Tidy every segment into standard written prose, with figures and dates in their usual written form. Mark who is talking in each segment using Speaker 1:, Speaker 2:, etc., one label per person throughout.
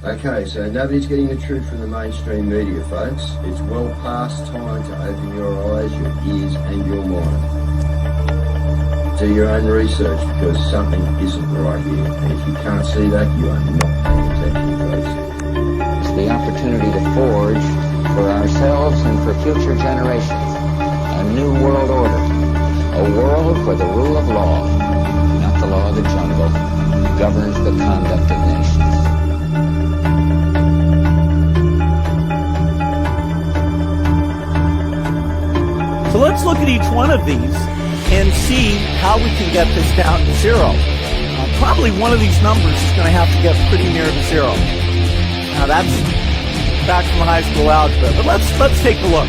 Speaker 1: Okay, so nobody's getting the truth from the mainstream media, folks. It's well past time to open your eyes, your ears and your mind. Do your own research because something isn't right here. And if you can't see that, you are not paying attention, folks.
Speaker 2: It's the opportunity to forge for ourselves and for future generations a new world order. A world where the rule of law, not the law of the jungle, governs the conduct of nations.
Speaker 3: So let's look at each one of these and see how we can get this down to zero. Probably one of these numbers is going to have to get pretty near to zero. Now that's back from high school algebra, but let's take a look.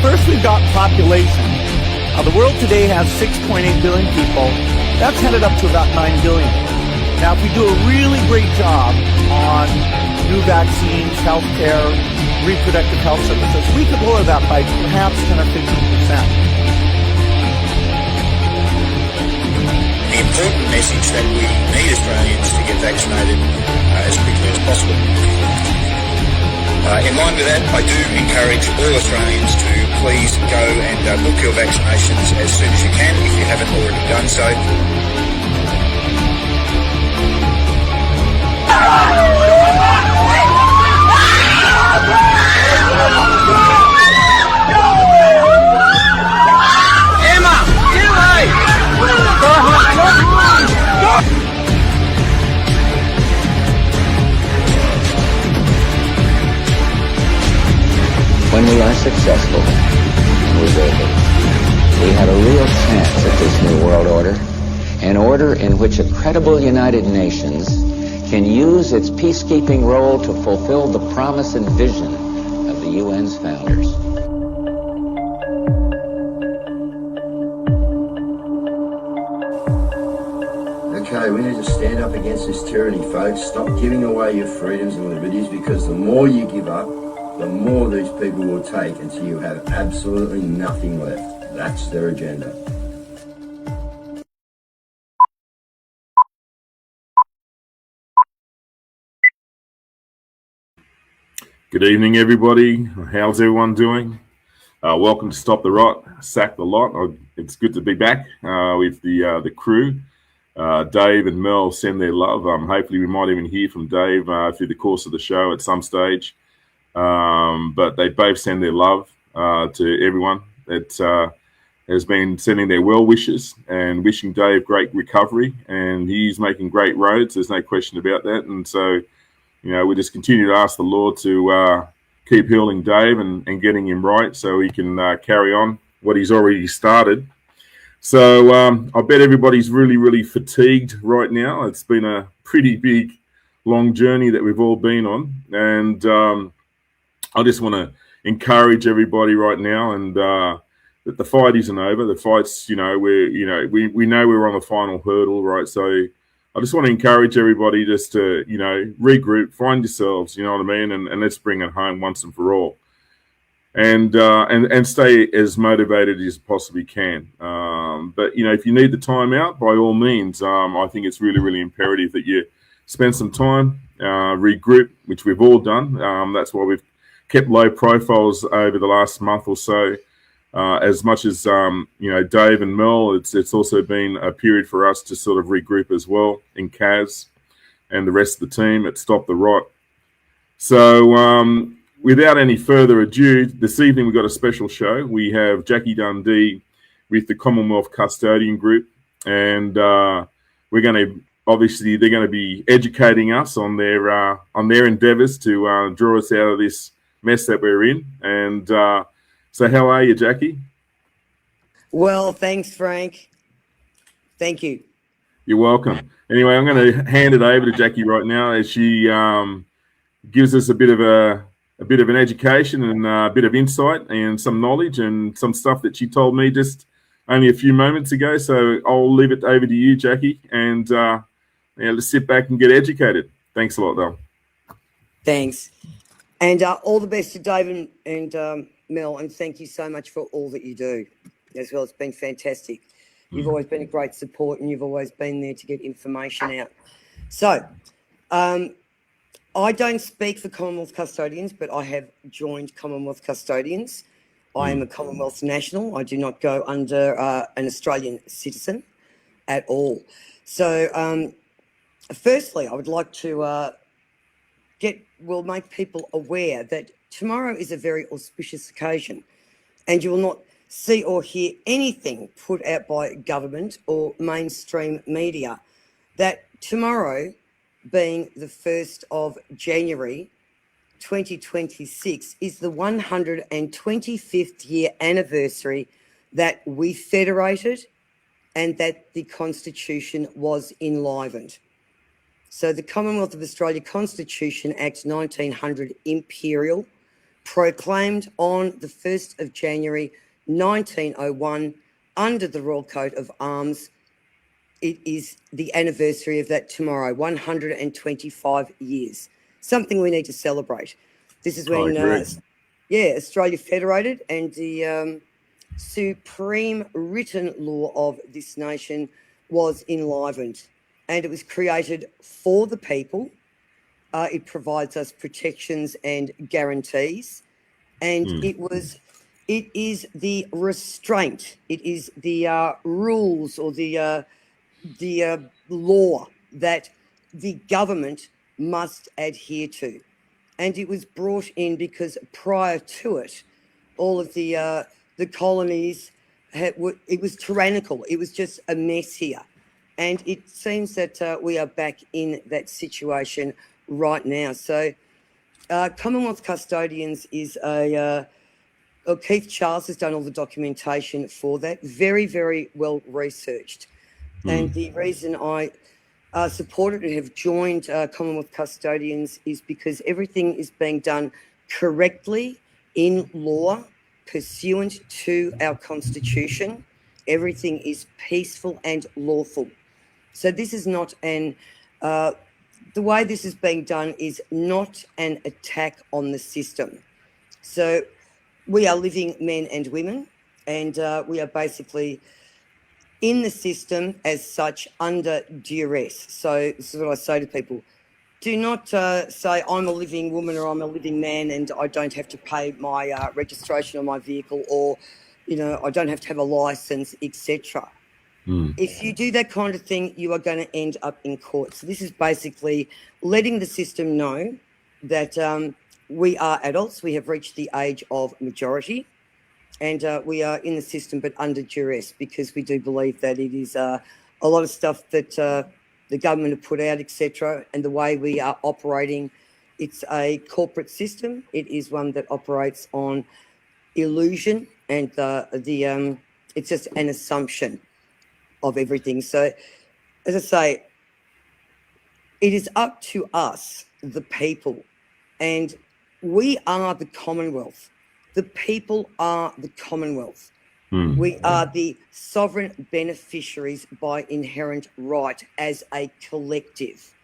Speaker 3: First, we've got population. The world today has 6.8 billion people. That's headed up to about 9 billion. Now, if we do a really great job on new vaccines, healthcare, reproductive health services, we could lower that by perhaps 10 or 15%.
Speaker 4: The important message that we need Australians to get vaccinated as quickly as possible. In line with that, I do encourage all Australians to please go and book your vaccinations as soon as you can if you haven't already done so.
Speaker 2: When we are successful, and we will be, we have a real chance at this new world order, an order in which a credible United Nations can use its peacekeeping role to fulfill the promise and vision of the UN's founders.
Speaker 1: Okay, we need to stand up against this tyranny, folks. Stop giving away your freedoms and liberties, because the more you give up, the more these people will take until you have absolutely nothing left. That's their agenda.
Speaker 5: Good evening, everybody. How's everyone doing? Welcome to Stop the Rot, Sack the Lot. It's good to be back with the crew. Dave and Mel send their love. Hopefully we might even hear from Dave through the course of the show at some stage. But they both send their love to everyone that has been sending their well wishes and wishing Dave great recovery. And he's making great roads. There's no question about that. And so, you know, we just continue to ask the Lord to keep healing Dave and getting him right so he can carry on what he's already started. So I bet everybody's really, really fatigued right now. It's been a pretty big, long journey that we've all been on. And I just want to encourage everybody right now, and that the fight isn't over. The fight's, we know we're on the final hurdle, right? So I just want to encourage everybody just to, regroup, find yourselves, you know what I mean, and let's bring it home once and for all, and stay as motivated as you possibly can. But if you need the time out, by all means, I think it's really, really imperative that you spend some time, regroup, which we've all done. That's why we've kept low profiles over the last month or so. As much as Dave and Mel, it's also been a period for us to sort of regroup as well in Caz and the rest of the team at Stop the Rot. So without any further ado, this evening we've got a special show. We have Jacquie Dundee with the Commonwealth Custodian group, and we're going to they're going to be educating us on their endeavours to draw us out of this mess that we're in. And so how are you, Jacquie?
Speaker 6: Well, thanks, Frank. Thank you.
Speaker 5: You're welcome. Anyway, I'm going to hand it over to Jacquie right now as she gives us a bit of an education and a bit of insight and some knowledge and some stuff that she told me just only a few moments ago. So I'll leave it over to you, Jacquie, and let's sit back and get educated. Thanks a lot, though.
Speaker 6: Thanks. And all the best to Dave and Mel, and thank you so much for all that you do as well. It's been fantastic. You've always been a great support, and you've always been there to get information out. So I don't speak for Commonwealth Custodians, but I have joined Commonwealth Custodians. I am a Commonwealth national. I do not go under an Australian citizen at all. So, firstly, I would like to make people aware that tomorrow is a very auspicious occasion, and you will not see or hear anything put out by government or mainstream media that tomorrow, being the 1st of January 2026, is the 125th year anniversary that we federated and that the Constitution was enlivened. So the Commonwealth of Australia Constitution Act 1900 Imperial, proclaimed on the 1st of January 1901 under the Royal Coat of Arms. It is the anniversary of that tomorrow, 125 years. Something we need to celebrate. This is when, Australia federated, and the supreme written law of this nation was enlivened, and it was created for the people. It provides us protections and guarantees, and it is the restraint. It is the rules or the law that the government must adhere to. And it was brought in because prior to it, all of the colonies, it was tyrannical. It was just a mess here. And it seems that we are back in that situation right now. So Commonwealth Custodians is Keith Charles has done all the documentation for that. Very, very well researched. And the reason I support it and have joined Commonwealth Custodians is because everything is being done correctly in law, pursuant to our Constitution. Everything is peaceful and lawful. So this is not the way this is being done is not an attack on the system. So we are living men and women, and we are basically in the system as such under duress. So this is what I say to people. Do not say I'm a living woman or I'm a living man and I don't have to pay my registration on my vehicle, or, I don't have to have a license, etc. If you do that kind of thing, you are going to end up in court. So this is basically letting the system know that we are adults. We have reached the age of majority. And we are in the system, but under duress, because we do believe that it is a lot of stuff that the government have put out, etc. And the way we are operating, it's a corporate system. It is one that operates on illusion, and it's just an assumption of everything. So, as I say, it is up to us, the people, and we are the Commonwealth. The people are the Commonwealth. We are the sovereign beneficiaries by inherent right as a collective.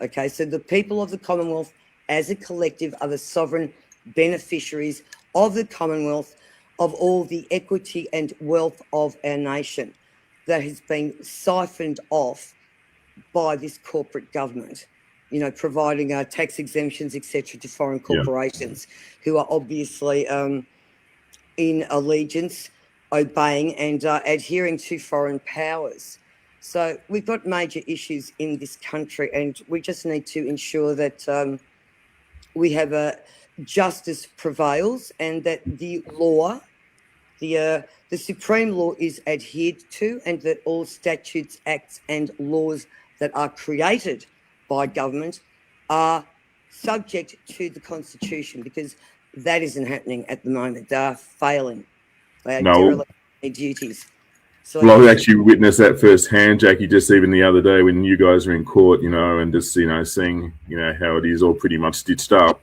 Speaker 6: Okay, so the people of the Commonwealth as a collective are the sovereign beneficiaries of the Commonwealth, of all the equity and wealth of our nation that has been siphoned off by this corporate government, providing tax exemptions, etc., to foreign corporations who are obviously in allegiance, obeying and adhering to foreign powers. So we've got major issues in this country, and we just need to ensure that we have justice prevails, and that the law, the supreme law, is adhered to, and that all statutes, acts and laws that are created by government are subject to the Constitution, because that isn't happening at the moment. They are failing. They are derelict in their duties. So
Speaker 5: I actually witnessed that firsthand, Jackie, just even the other day when you guys were in court, and just, seeing, how it is all pretty much stitched up.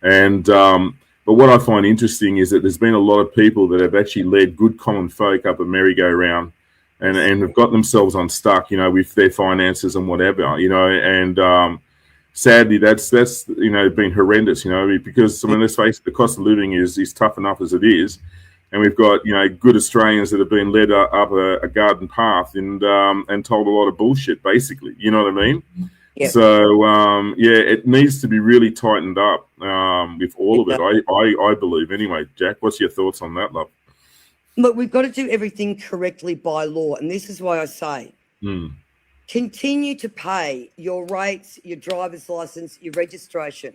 Speaker 5: And, but what I find interesting is that there's been a lot of people that have actually led good common folk up a merry-go-round and have got themselves unstuck, with their finances and whatever, and sadly that's been horrendous, because let's face it, the cost of living is tough enough as it is, and we've got good Australians that have been led up a garden path and told a lot of bullshit, basically, you know what I mean?
Speaker 6: Yep.
Speaker 5: So it needs to be really tightened up with all of it. I believe anyway. Jack, what's your thoughts on that, love?
Speaker 6: Look, we've got to do everything correctly by law, and this is why I say continue to pay your rates, your driver's license, your registration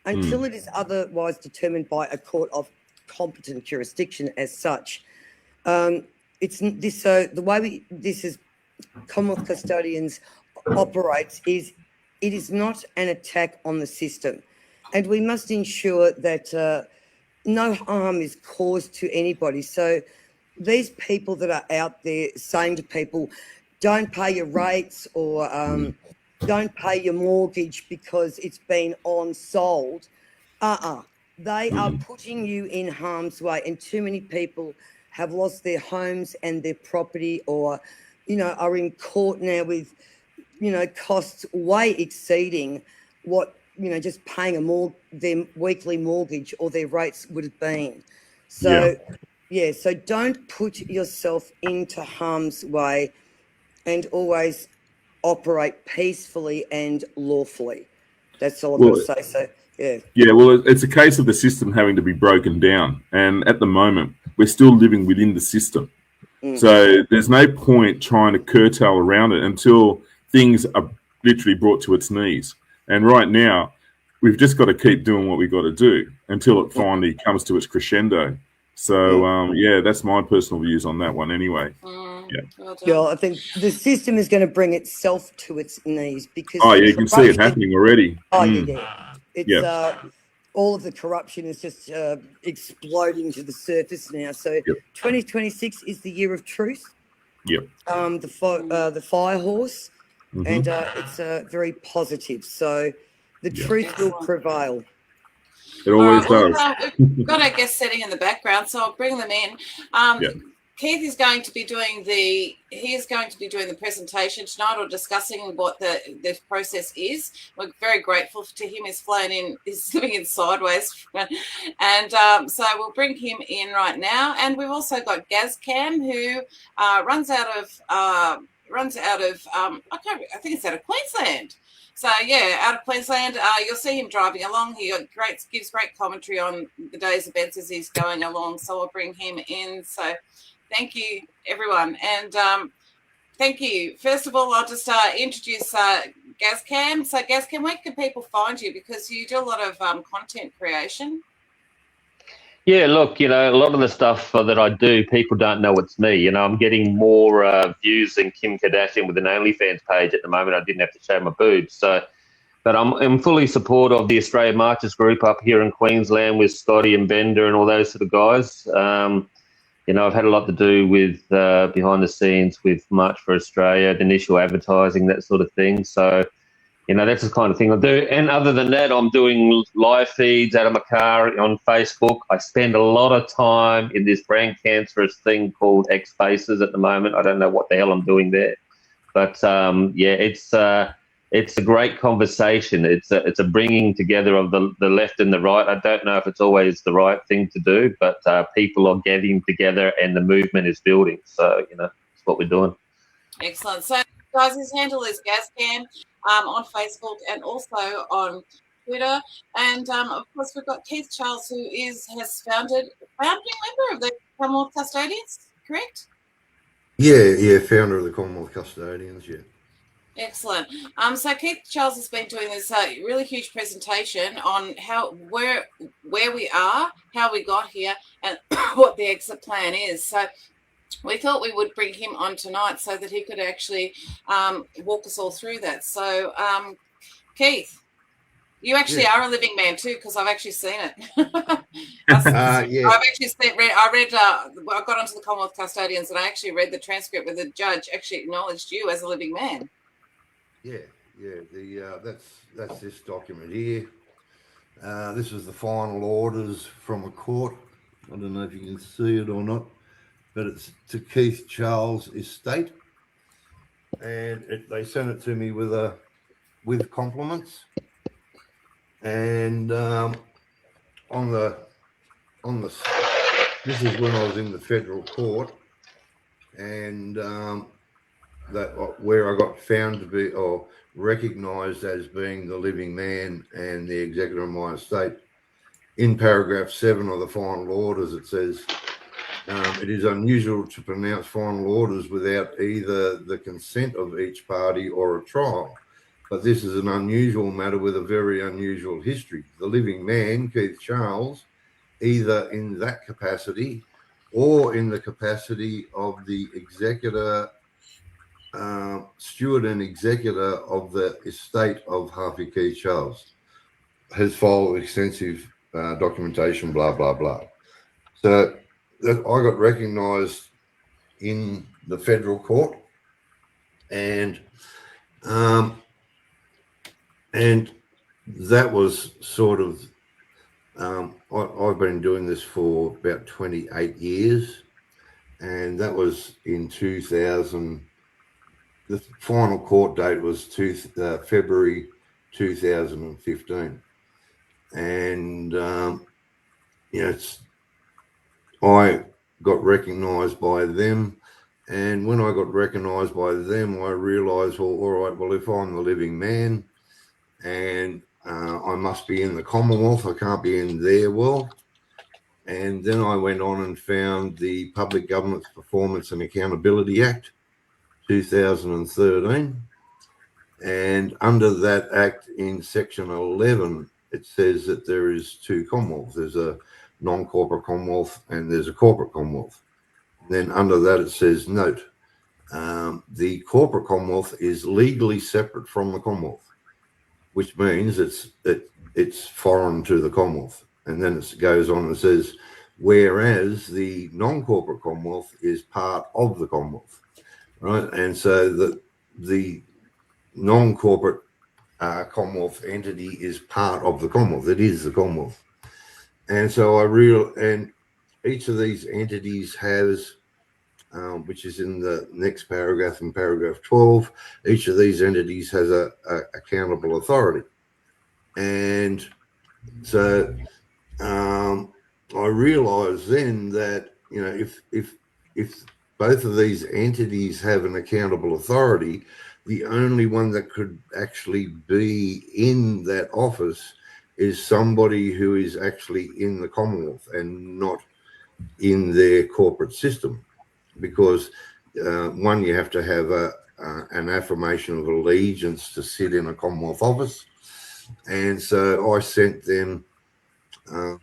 Speaker 6: until it is otherwise determined by a court of competent jurisdiction as such. It's this. So the way this is Commonwealth Custodians operates is it is not an attack on the system, and we must ensure that no harm is caused to anybody. So these people that are out there saying to people, don't pay your rates or don't pay your mortgage because it's been on-sold, they are putting you in harm's way, and too many people have lost their homes and their property, or are in court now with costs way exceeding what just paying their weekly mortgage or their rates would have been. So so don't put yourself into harm's way, and always operate peacefully and lawfully. That's all I've got to say. So
Speaker 5: yeah, well, it's a case of the system having to be broken down, and at the moment we're still living within the system. So there's no point trying to curtail around it until things are literally brought to its knees. And right now, we've just got to keep doing what we've got to do until it finally comes to its crescendo. So, that's my personal views on that one anyway.
Speaker 6: I think the system is going to bring itself to its knees because...
Speaker 5: Oh, yeah, you can see it happening already.
Speaker 6: Oh, yeah. It's all of the corruption is just exploding to the surface now. So 2026 is the year of truth.
Speaker 5: Yep.
Speaker 6: The fire horse, and it's very positive. So the truth will prevail.
Speaker 5: It always does.
Speaker 7: We've got our guests sitting in the background, so I'll bring them in. Keith is going to be doing the presentation tonight, or discussing what the process is. We're very grateful to him. He's flown in. He's living in sideways, and so we'll bring him in right now. And we've also got Gazcam, who runs out of I think it's out of Queensland. So out of Queensland, you'll see him driving along. He gives great commentary on the day's events as he's going along. So I'll bring him in. So thank you, everyone, and thank you. First of all, I'll just introduce Gazcam. So Gazcam, where can people find you? Because you do a lot of content creation.
Speaker 8: Yeah, look, a lot of the stuff that I do, people don't know it's me. I'm getting more views than Kim Kardashian with an OnlyFans page at the moment. I didn't have to show my boobs. But I'm fully supportive of the Australian Marchers group up here in Queensland with Scotty and Bender and all those sort of guys. I've had a lot to do with behind the scenes with March for Australia, the initial advertising, that sort of thing. So, that's the kind of thing I do. And other than that, I'm doing live feeds out of my car on Facebook. I spend a lot of time in this brand cancerous thing called X Spaces at the moment. I don't know what the hell I'm doing there. But, it's a great conversation. It's a bringing together of the left and the right. I don't know if it's always the right thing to do, but people are getting together and the movement is building. So, it's what we're doing.
Speaker 7: Excellent. So, guys, his handle is Gazcam on Facebook and also on Twitter. And, of course, we've got Keith Charles, who has founding member of the Commonwealth Custodians, correct?
Speaker 1: Yeah, founder of the Commonwealth Custodians, yeah.
Speaker 7: Excellent. So Keith Charles has been doing this really huge presentation on where we are, how we got here, and what the exit plan is. So we thought we would bring him on tonight so that he could actually walk us all through that. So, Keith, you actually are a living man too, because I've actually seen it. I've actually I got onto the Commonwealth Custodians and I actually read the transcript where the judge actually acknowledged you as a living man.
Speaker 1: That's this document here. This is the final orders from a court. I don't know if you can see it or not, but it's to Keith Charles' estate, and they sent it to me with compliments. And on the this is when I was in the federal court, and where I got found to be or recognised as being the living man and the executor of my estate. In paragraph 7 of the final orders, it says, it is unusual to pronounce final orders without either the consent of each party or a trial. But this is an unusual matter with a very unusual history. The living man, Keith Charles, either in that capacity or in the capacity of the executor, steward and executor of the estate of Harvey Keith Charles, has filed extensive documentation, blah, blah, blah. So I got recognised in the federal court, and that was sort of, I've been doing this for about 28 years, and that was in 2000. The final court date was February 2015, and I got recognised by them, and when I got recognised by them, I realised, well, all right, well, if I'm the living man, and I must be in the Commonwealth, I can't be in their world. And then I went on and found the Public Government's Performance and Accountability Act, 2013, and under that act, in section 11, it says that there is two Commonwealths. There's a non-corporate Commonwealth and there's a corporate Commonwealth. Then under that it says, note, the corporate Commonwealth is legally separate from the Commonwealth, which means it's foreign to the Commonwealth. And then it goes on and says, whereas the non-corporate Commonwealth is part of the Commonwealth, right? And so the non-corporate Commonwealth entity is part of the Commonwealth. It is the Commonwealth. And so and each of these entities has, which is in the next paragraph, in paragraph 12, each of these entities has a accountable authority. And so I realised then that, if both of these entities have an accountable authority, the only one that could actually be in that office is somebody who is actually in the Commonwealth and not in their corporate system, because one, you have to have an affirmation of allegiance to sit in a Commonwealth office, and so I sent them I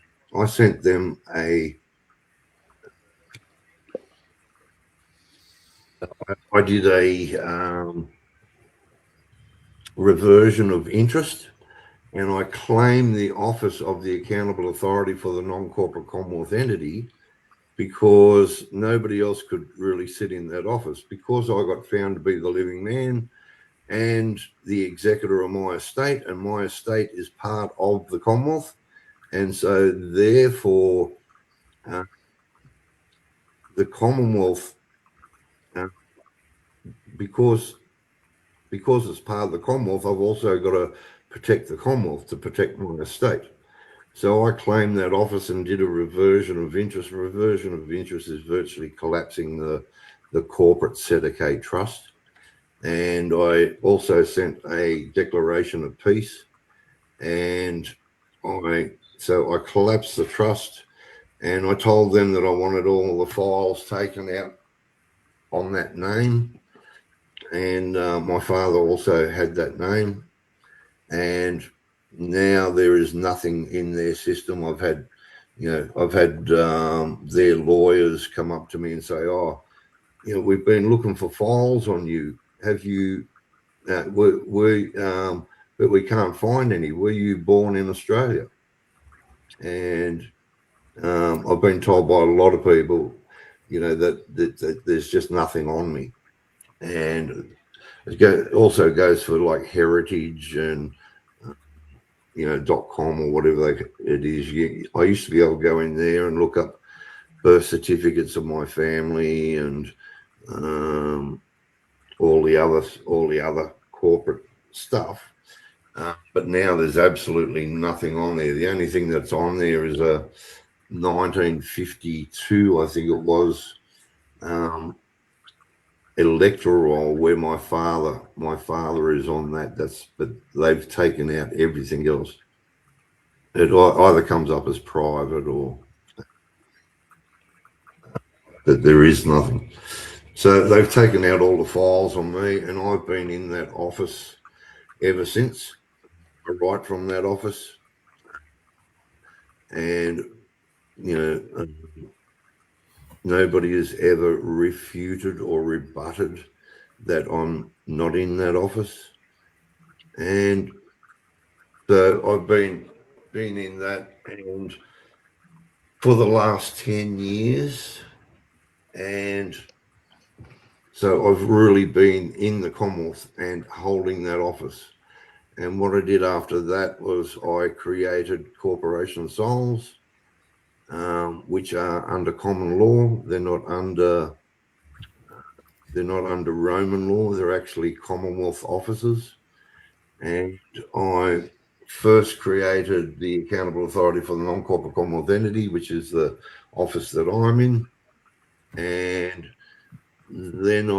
Speaker 1: did a reversion of interest, and I claimed the office of the accountable authority for the non-corporate Commonwealth entity because nobody else could really sit in that office, because I got found to be the living man and the executor of my estate, and my estate is part of the Commonwealth. And so therefore the Commonwealth, because it's part of the Commonwealth, I've also got to protect the Commonwealth, to protect my estate. So I claimed that office and did a reversion of interest. Reversion of interest is virtually collapsing the corporate Sedicate trust. And I also sent a declaration of peace, and so I collapsed the trust, and I told them that I wanted all the files taken out on that name. And my father also had that name, and now there is nothing in their system. I've had their lawyers come up to me and say, we've been looking for files on you. Have you, but we can't find any. Were you born in Australia? And I've been told by a lot of people, that there's just nothing on me. And it also goes for like Heritage and .com or whatever it is. I used to be able to go in there and look up birth certificates of my family and all the other corporate stuff. But now there's absolutely nothing on there. The only thing that's on there is a 1952, I think it was,
Speaker 9: electoral where my father is on that. But they've taken out everything else. It either comes up as private or that there is nothing. So they've taken out all the files on me, and I've been in that office ever since. I write from that office, and nobody has ever refuted or rebutted that I'm not in that office. And so I've been in that, and for the last 10 years, and so I've really been in the Commonwealth and holding that office. And what I did after that was I created Corporation Souls, which are under common law. They're not under Roman law. They're actually Commonwealth offices. And I first created the Accountable Authority for the Non-Corporate Commonwealth Entity, which is the office that I'm in. And then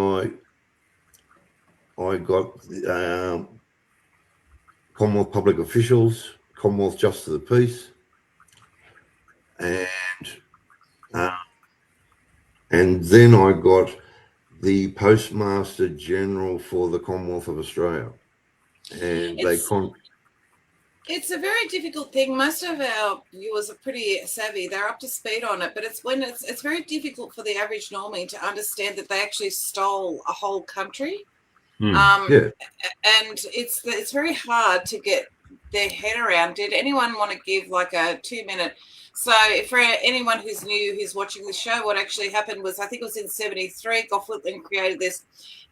Speaker 9: I got Commonwealth Public Officials, Commonwealth Justice of the Peace, and then I got the Postmaster General for the Commonwealth of Australia. And
Speaker 7: it's a very difficult thing. Most of our viewers are pretty savvy. They're up to speed on it, but it's very difficult for the average normie to understand that they actually stole a whole country.
Speaker 9: Yeah.
Speaker 7: And it's very hard to get their head around. Did anyone want to give like a 2-minute? So for anyone who's new, who's watching the show, what actually happened was, I think it was in 73, Gough Whitlam created this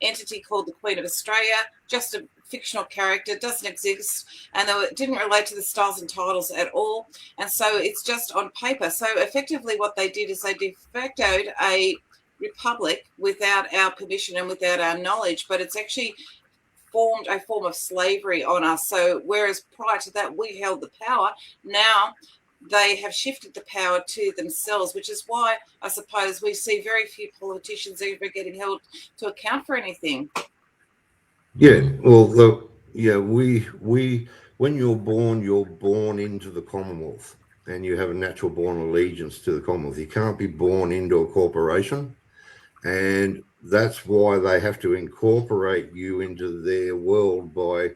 Speaker 7: entity called the Queen of Australia, just a fictional character, doesn't exist, and it didn't relate to the styles and titles at all. And so it's just on paper. So effectively what they did is they de factoed a republic without our permission and without our knowledge, but it's actually formed a form of slavery on us. So whereas prior to that we held the power, now they have shifted the power to themselves, which is why I suppose we see very few politicians ever getting held to account for anything.
Speaker 9: Yeah, well, look, yeah, we when you're born into the Commonwealth, and you have a natural born allegiance to the Commonwealth. You can't be born into a corporation, and that's why they have to incorporate you into their world by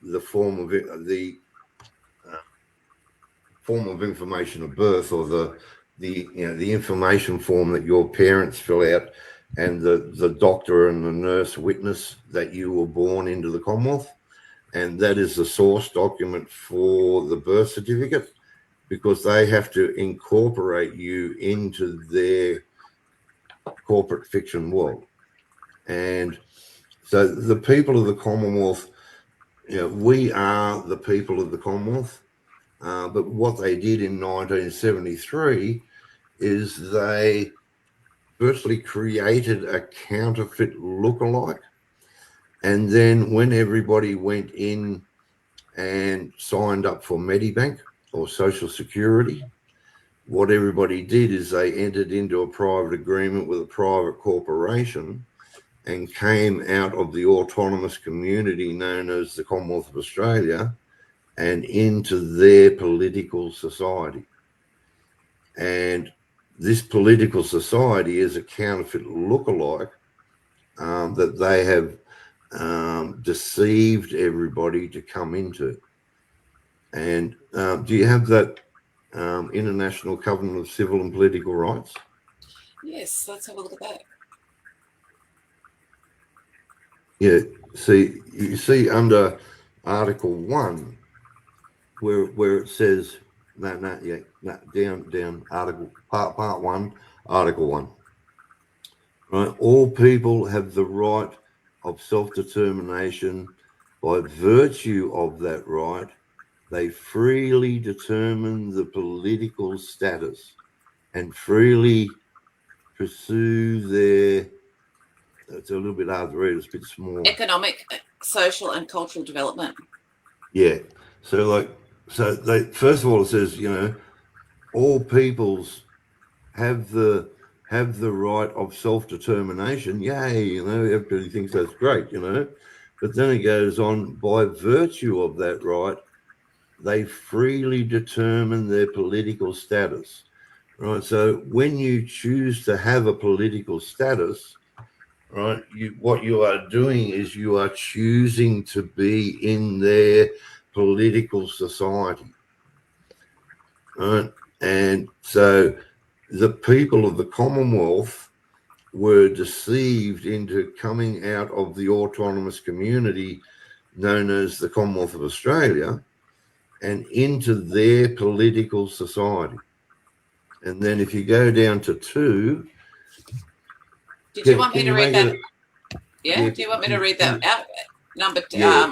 Speaker 9: the form of information of birth, or the information form that your parents fill out, and the doctor and the nurse witness that you were born into the Commonwealth. And that is the source document for the birth certificate, because they have to incorporate you into their corporate fiction world. And so the people of the Commonwealth, we are the people of the Commonwealth. But what they did in 1973 is they virtually created a counterfeit lookalike. And then when everybody went in and signed up for Medibank or Social Security, what everybody did is they entered into a private agreement with a private corporation and came out of the autonomous community known as the Commonwealth of Australia and into their political society. And this political society is a counterfeit lookalike that they have deceived everybody to come into. And do you have that International Covenant of Civil and Political Rights?
Speaker 7: Yes, let's have a look at that.
Speaker 9: Yeah, you see under Article 1 where it says down Article Part 1, Article 1. Right, all people have the right of self-determination. By virtue of that right, they freely determine the political status and freely pursue their, it's a little bit hard to read, it's a bit small.
Speaker 7: Economic, social and cultural development.
Speaker 9: Yeah. So they, first of all, it says, all peoples have the have the right of self-determination. Yay, you know, everybody thinks that's great, you know. But then it goes on, by virtue of that right, they freely determine their political status, right? So when you choose to have a political status, right, what you are doing is you are choosing to be in their political society, right? And so the people of the Commonwealth were deceived into coming out of the autonomous community known as the Commonwealth of Australia and into their political society. And then if you go down to 2...
Speaker 7: Did you want me to read that? Yeah? Do you want me to read that out?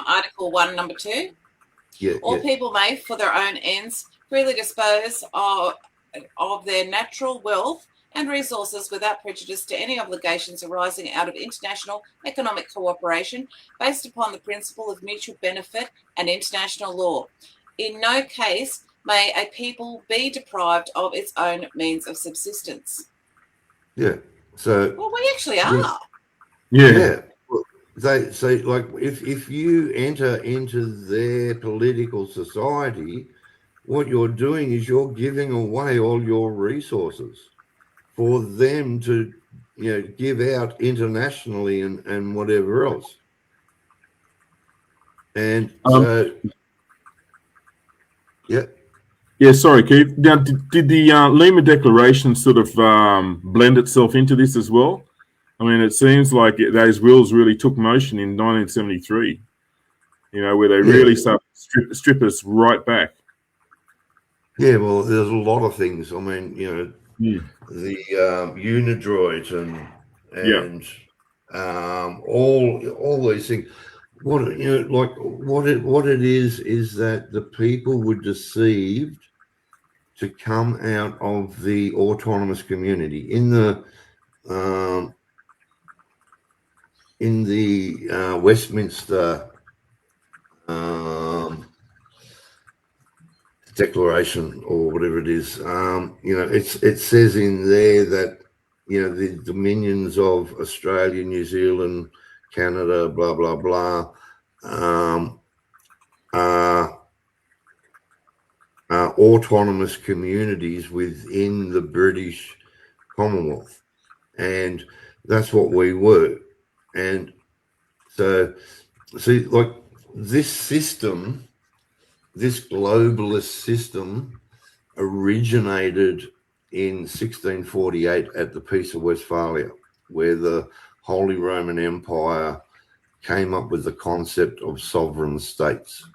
Speaker 7: Article 1, number 2?
Speaker 9: Yeah.
Speaker 7: All people may, for their own ends, freely dispose of their natural wealth and resources without prejudice to any obligations arising out of international economic cooperation based upon the principle of mutual benefit and international law. In no case may a people be deprived of its own means of subsistence.
Speaker 9: Yeah. So
Speaker 7: well, we actually are.
Speaker 9: Yeah. They say, like, if you enter into their political society, what you're doing is you're giving away all your resources for them to, you know, give out internationally and whatever else. And so, yeah.
Speaker 5: Yeah, sorry, Keith. Now, did the Lima Declaration sort of blend itself into this as well? I mean, it seems like those wills really took motion in 1973, you know, where they really started to strip us right back.
Speaker 9: Yeah, well, there's a lot of things. I mean, you know, the Unidroit and all these things. What, you know, like what it is that the people were deceived to come out of the autonomous community in the Westminster Declaration or whatever it is. You know, it says in there that, you know, the dominions of Australia, New Zealand, Canada, blah blah blah, are autonomous communities within the British Commonwealth, and that's what we were. And so, see, like this system, this globalist system, originated in 1648 at the Peace of Westphalia, where the Holy Roman Empire came up with the concept of sovereign states.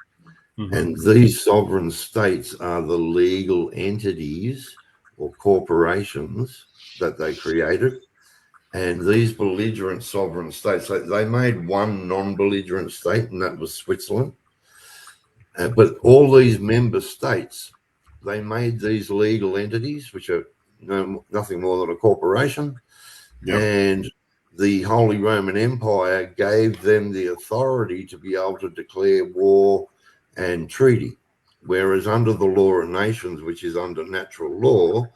Speaker 9: And these sovereign states are the legal entities or corporations that they created. And these belligerent sovereign states, they made one non-belligerent state, and that was Switzerland. But all these member states, they made these legal entities, which are nothing more than a corporation. And the Holy Roman Empire gave them the authority to be able to declare war and treaty, whereas under the law of nations, which is under natural law,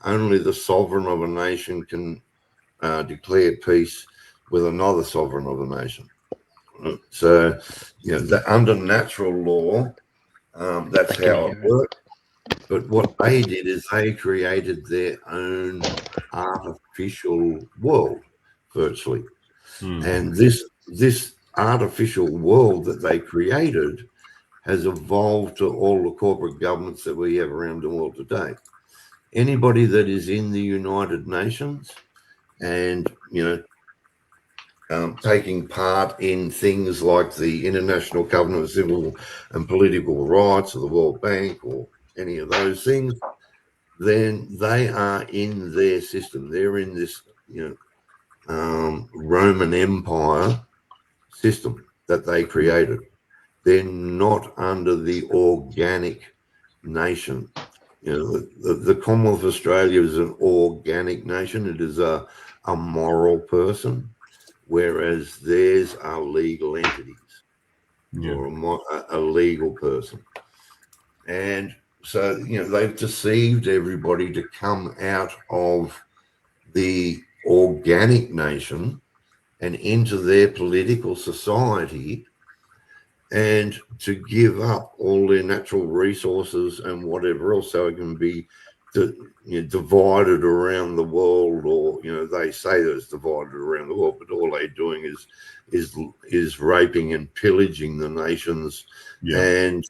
Speaker 9: only the sovereign of a nation can declare peace with another sovereign of a nation. So, you know, under natural law, that's how it worked. But what they did is they created their own artificial world, virtually. And this artificial world that they created has evolved to all the corporate governments that we have around the world today. Anybody that is in the United Nations and, you know, taking part in things like the International Covenant of Civil and Political Rights or the World Bank or any of those things, then they are in their system. They're in this, you know, Roman Empire system that they created. They're not under the organic nation. You know, the Commonwealth of Australia is an organic nation. It is a moral person, whereas theirs are legal entities or a legal person. And so, you know, they've deceived everybody to come out of the organic nation and into their political society, and to give up all their natural resources and whatever else, so it can be divided around the world, or they say that it's divided around the world, but all they're doing is raping and pillaging the nations, and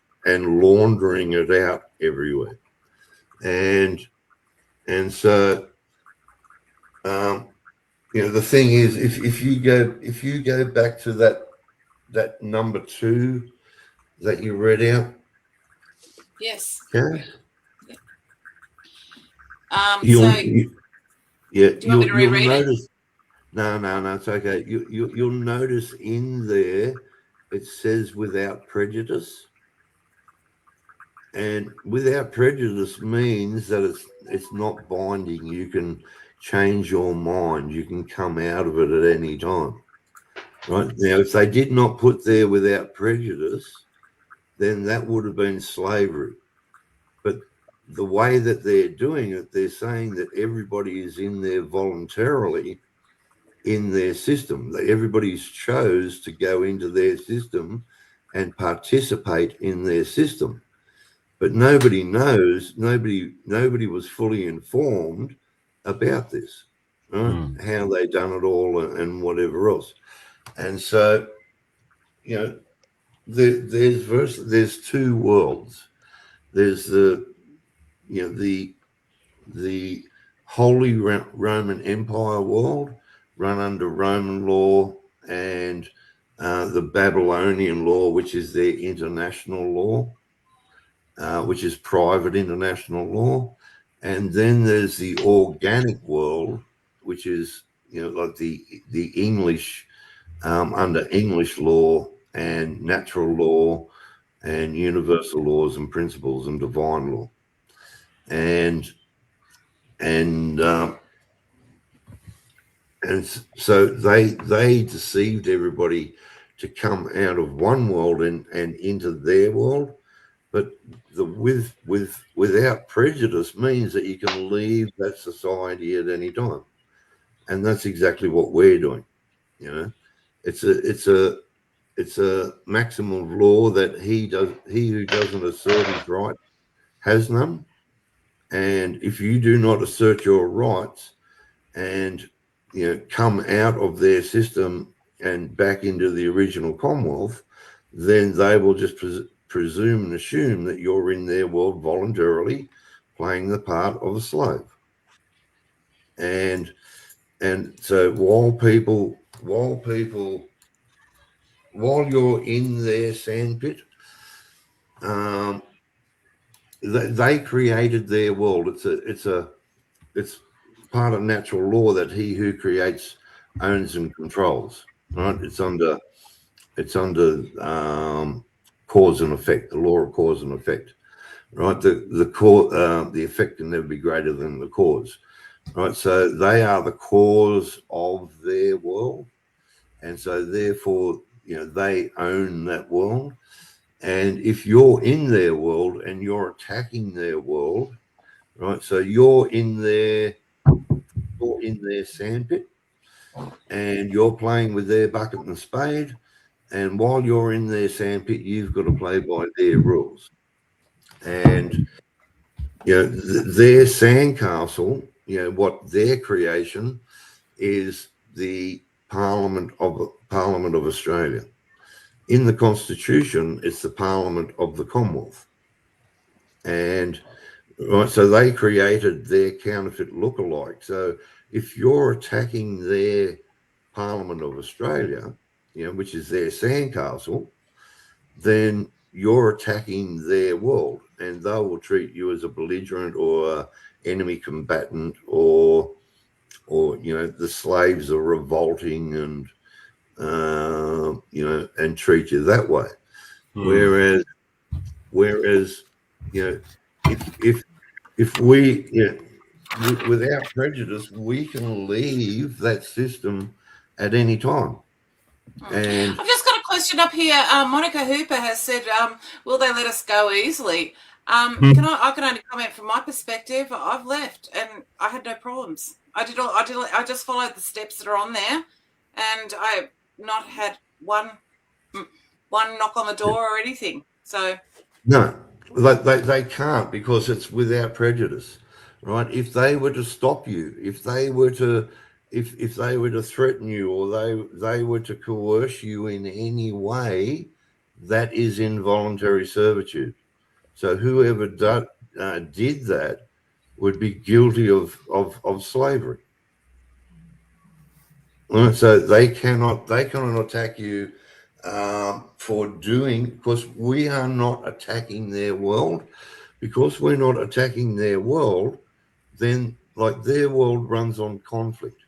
Speaker 9: laundering it out everywhere, and so the thing is, if you go back to that number 2 that you read out.
Speaker 7: Yes.
Speaker 9: Okay.
Speaker 7: You'll
Speaker 9: notice. No, it's okay. You'll notice in there it says without prejudice, and without prejudice means that it's not binding. You can change your mind. You can come out of it at any time. Right now, if they did not put there without prejudice, then that would have been slavery. But the way that they're doing it, they're saying that everybody is in there voluntarily in their system. That everybody's chose to go into their system and participate in their system. But nobody knows, nobody was fully informed about this, right? How they done it all and whatever else. And so, there's 2 worlds. There's the Holy Roman Empire world, run under Roman law, and the Babylonian law, which is their international law, which is private international law. And then there's the organic world, which is like the English, under English law and natural law and universal laws and principles and divine law. And so they deceived everybody to come out of one world and into their world. But without prejudice means that you can leave that society at any time, and that's exactly what we're doing. It's a maxim of law that he who doesn't assert his right has none. And if you do not assert your rights and come out of their system and back into the original Commonwealth, then they will just presume and assume that you're in their world voluntarily playing the part of a slave. And so while you're in their sandpit, they created their world. It's part of natural law that he who creates owns and controls. Right? It's under cause and effect, the law of cause and effect. Right? The effect can never be greater than the cause. Right? So they are the cause of their world, and so therefore they own that world. And if you're in their world and you're attacking their world, right? So you're in their sandpit, and you're playing with their bucket and spade. And while you're in their sandpit, you've got to play by their rules. And their sandcastle, what their creation is, the Parliament of Australia. In the Constitution, it's the Parliament of the Commonwealth. And right, so they created their counterfeit lookalike. So if you're attacking their Parliament of Australia, which is their sandcastle, then you're attacking their world, and they will treat you as a belligerent or enemy combatant, or the slaves are revolting and and treat you that way. Whereas if we without prejudice, we can leave that system at any time. And
Speaker 7: I've just got a question up here. Monica Hooper has said, will they let us go easily? I can only comment from my perspective. I've left and I had no problems. I just followed the steps that are on there, and I've not had one knock on the door or anything. So
Speaker 9: no, they can't, because it's without prejudice, right? If they were to stop you, if they were to threaten you, or they were to coerce you in any way, that is involuntary servitude. So whoever did that would be guilty of slavery. So they cannot attack you for doing, because we are not attacking their world. Because we're not attacking their world, then like their world runs on conflict,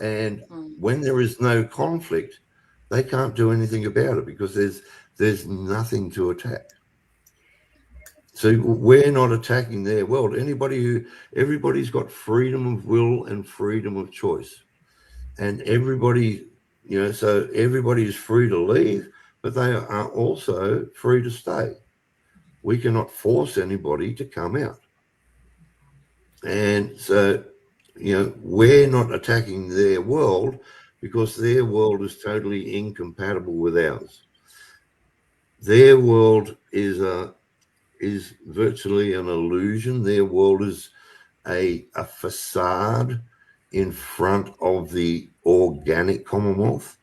Speaker 9: and when there is no conflict, they can't do anything about it, because there's nothing to attack. So we're not attacking their world. Everybody's got freedom of will and freedom of choice, and everybody, so everybody is free to leave, but they are also free to stay. We cannot force anybody to come out. And so, we're not attacking their world, because their world is totally incompatible with ours. Their world is virtually an illusion. Their world is a facade in front of the organic Commonwealth.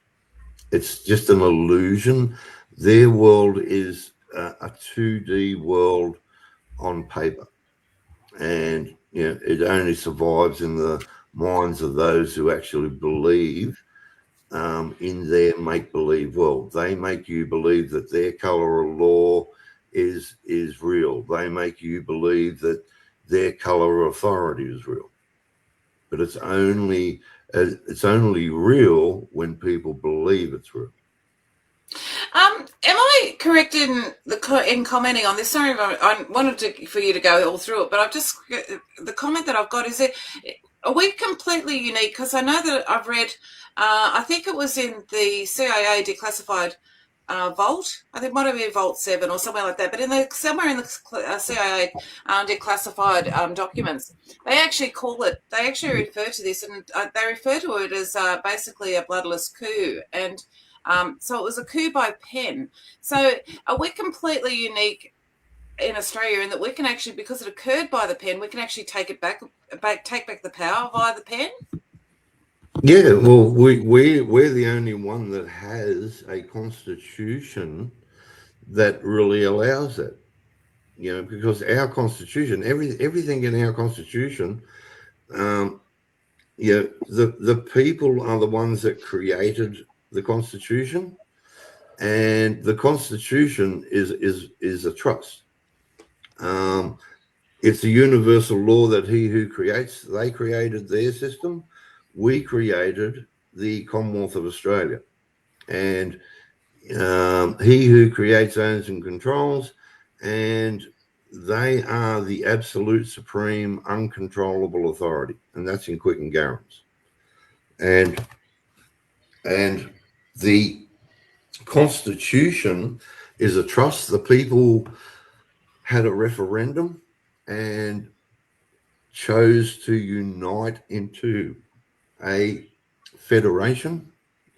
Speaker 9: It's just an illusion. Their world is a 2D world on paper, and it only survives in the minds of those who actually believe in their make-believe world. They make you believe that their colour of law is real. They make you believe that their colour of authority is real, but it's only real when people believe it's real.
Speaker 7: Am I correct in commenting on this? Sorry, I wanted for you to go all through it, but I've just, the comment that I've got is that, are we completely unique? Because I know that I've read, I think it was in the CIA declassified vault. I think it might have been Vault 7 or somewhere like that. But somewhere in the CIA declassified documents, they actually refer to this, and they refer to it as basically a bloodless coup. And so it was a coup by pen. So are we completely unique in Australia in that we can actually, because it occurred by the pen, we can actually take back the power via the pen?
Speaker 9: Yeah, well, we're the only one that has a constitution that really allows it. Because our constitution, everything in our constitution, the people are the ones that created the Constitution, and the Constitution is a trust. It's a universal law that he who creates, they created their system, we created the Commonwealth of Australia, and he who creates, owns and controls, and they are the absolute supreme uncontrollable authority, and that's in Quick and Garrams. And the Constitution is a trust. The people had a referendum and chose to unite into a federation,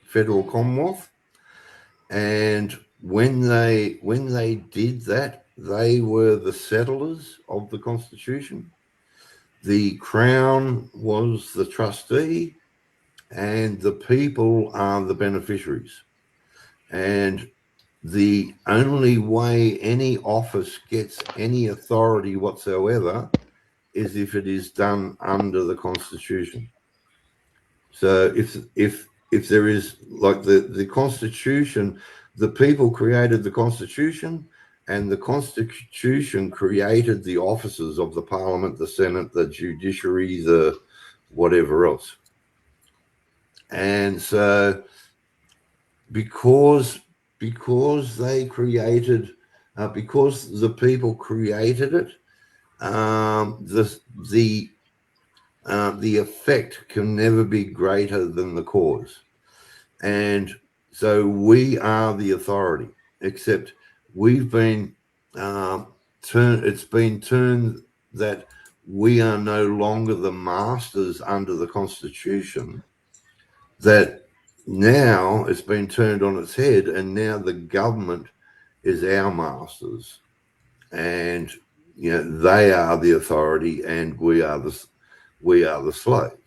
Speaker 9: federal Commonwealth. And when they did that, they were the settlers of the Constitution. The Crown was the trustee, and the people are the beneficiaries. And the only way any office gets any authority whatsoever is if it is done under the Constitution. So if there is, like, the Constitution, the people created the Constitution, and the Constitution created the offices of the Parliament, the Senate, the judiciary, the whatever else. And so because they created, because the people created it, the effect can never be greater than the cause. And so we are the authority, except we've been it's been turned that we are no longer the masters under the Constitution, that now it's been turned on its head, and now the government is our masters, and they are the authority, and we are the slaves.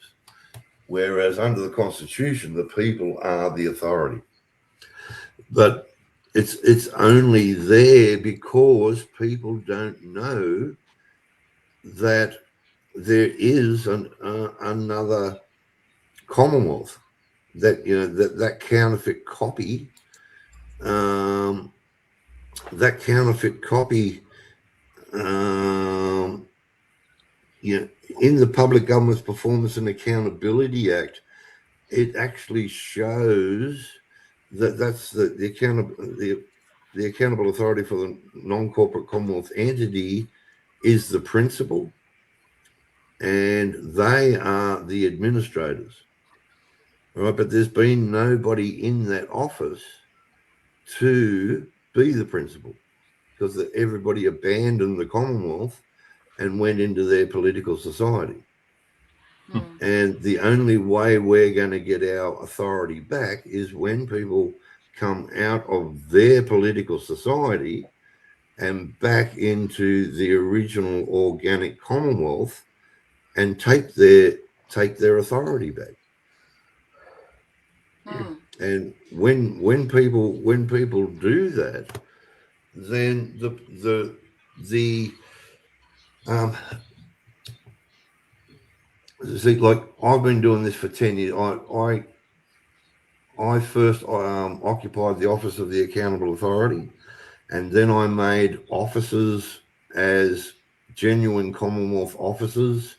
Speaker 9: Whereas under the Constitution, the people are the authority. But it's only there because people don't know that there is another Commonwealth, that that counterfeit copy, in the Public Government's Performance and Accountability Act, it actually shows that that's the accountable authority for the non-corporate Commonwealth entity is the principal, and they are the administrators. All right, but there's been nobody in that office to be the principal, because everybody abandoned the Commonwealth and went into their political society. And the only way we're going to get our authority back is when people come out of their political society and back into the original organic Commonwealth and take their authority back. And when people do that, then see, like, I've been doing this for 10 years. I first occupied the office of the Accountable Authority, and then I made officers as genuine Commonwealth officers,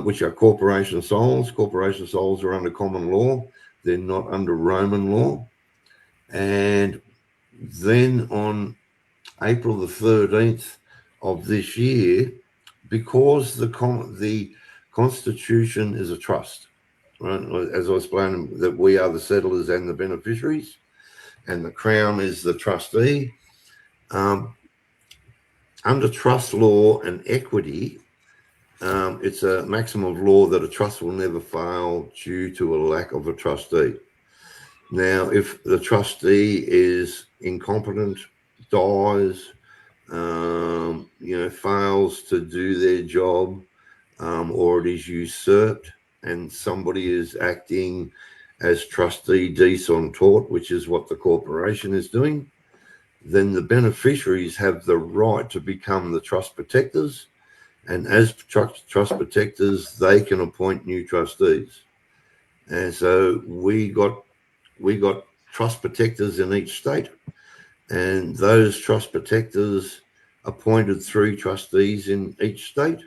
Speaker 9: which are corporation souls. Corporation souls are under common law. They're not under Roman law. And then on April the 13th of this year, because the Constitution is a trust, right? As I explained, that we are the settlers and the beneficiaries, and the Crown is the trustee. Under trust law and equity, it's a maxim of law that a trust will never fail due to a lack of a trustee. Now, if the trustee is incompetent, dies, fails to do their job, or it is usurped and somebody is acting as trustee de tort, which is what the corporation is doing, then the beneficiaries have the right to become the trust protectors. And as trust protectors, they can appoint new trustees. And so we got trust protectors in each state, and those trust protectors appointed 3 trustees in each state,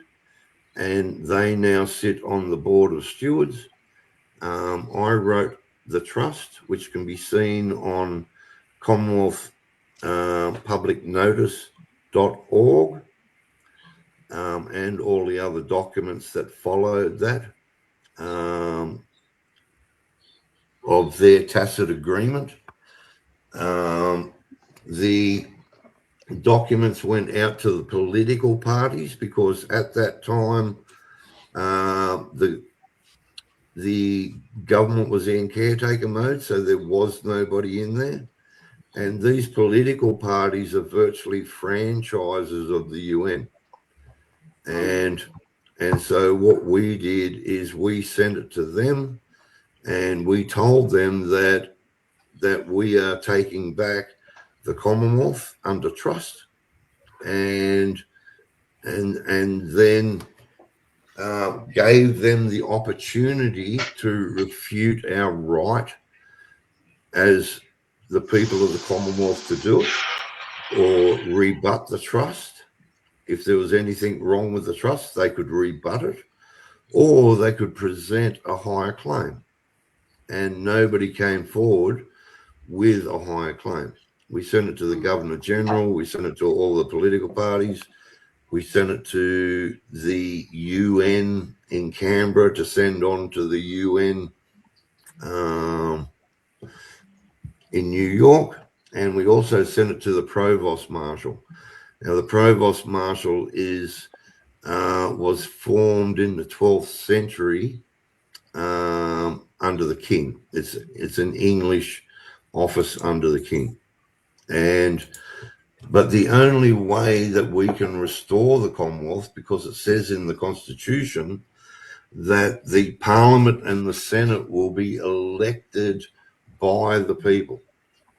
Speaker 9: and they now sit on the board of stewards. I wrote the trust, which can be seen on Commonwealth publicnotice.org, and all the other documents that followed that, of their tacit agreement. The documents went out to the political parties because at that time the government was in caretaker mode, so there was nobody in there. And these political parties are virtually franchises of the UN. And so what we did is we sent it to them, and we told them that we are taking back the Commonwealth under trust, and then gave them the opportunity to refute our right as the people of the Commonwealth to do it, or rebut the trust. If there was anything wrong with the trust, they could rebut it, or they could present a higher claim. And nobody came forward with a higher claim. We sent it to the Governor General, we sent it to all the political parties, we sent it to the UN in Canberra to send on to the UN in New York, and we also sent it to the Provost Marshal. Now, the Provost Marshal is was formed in the 12th century under the king. It's an English office under the king. But the only way that we can restore the Commonwealth, because it says in the Constitution that the Parliament and the Senate will be elected by the people.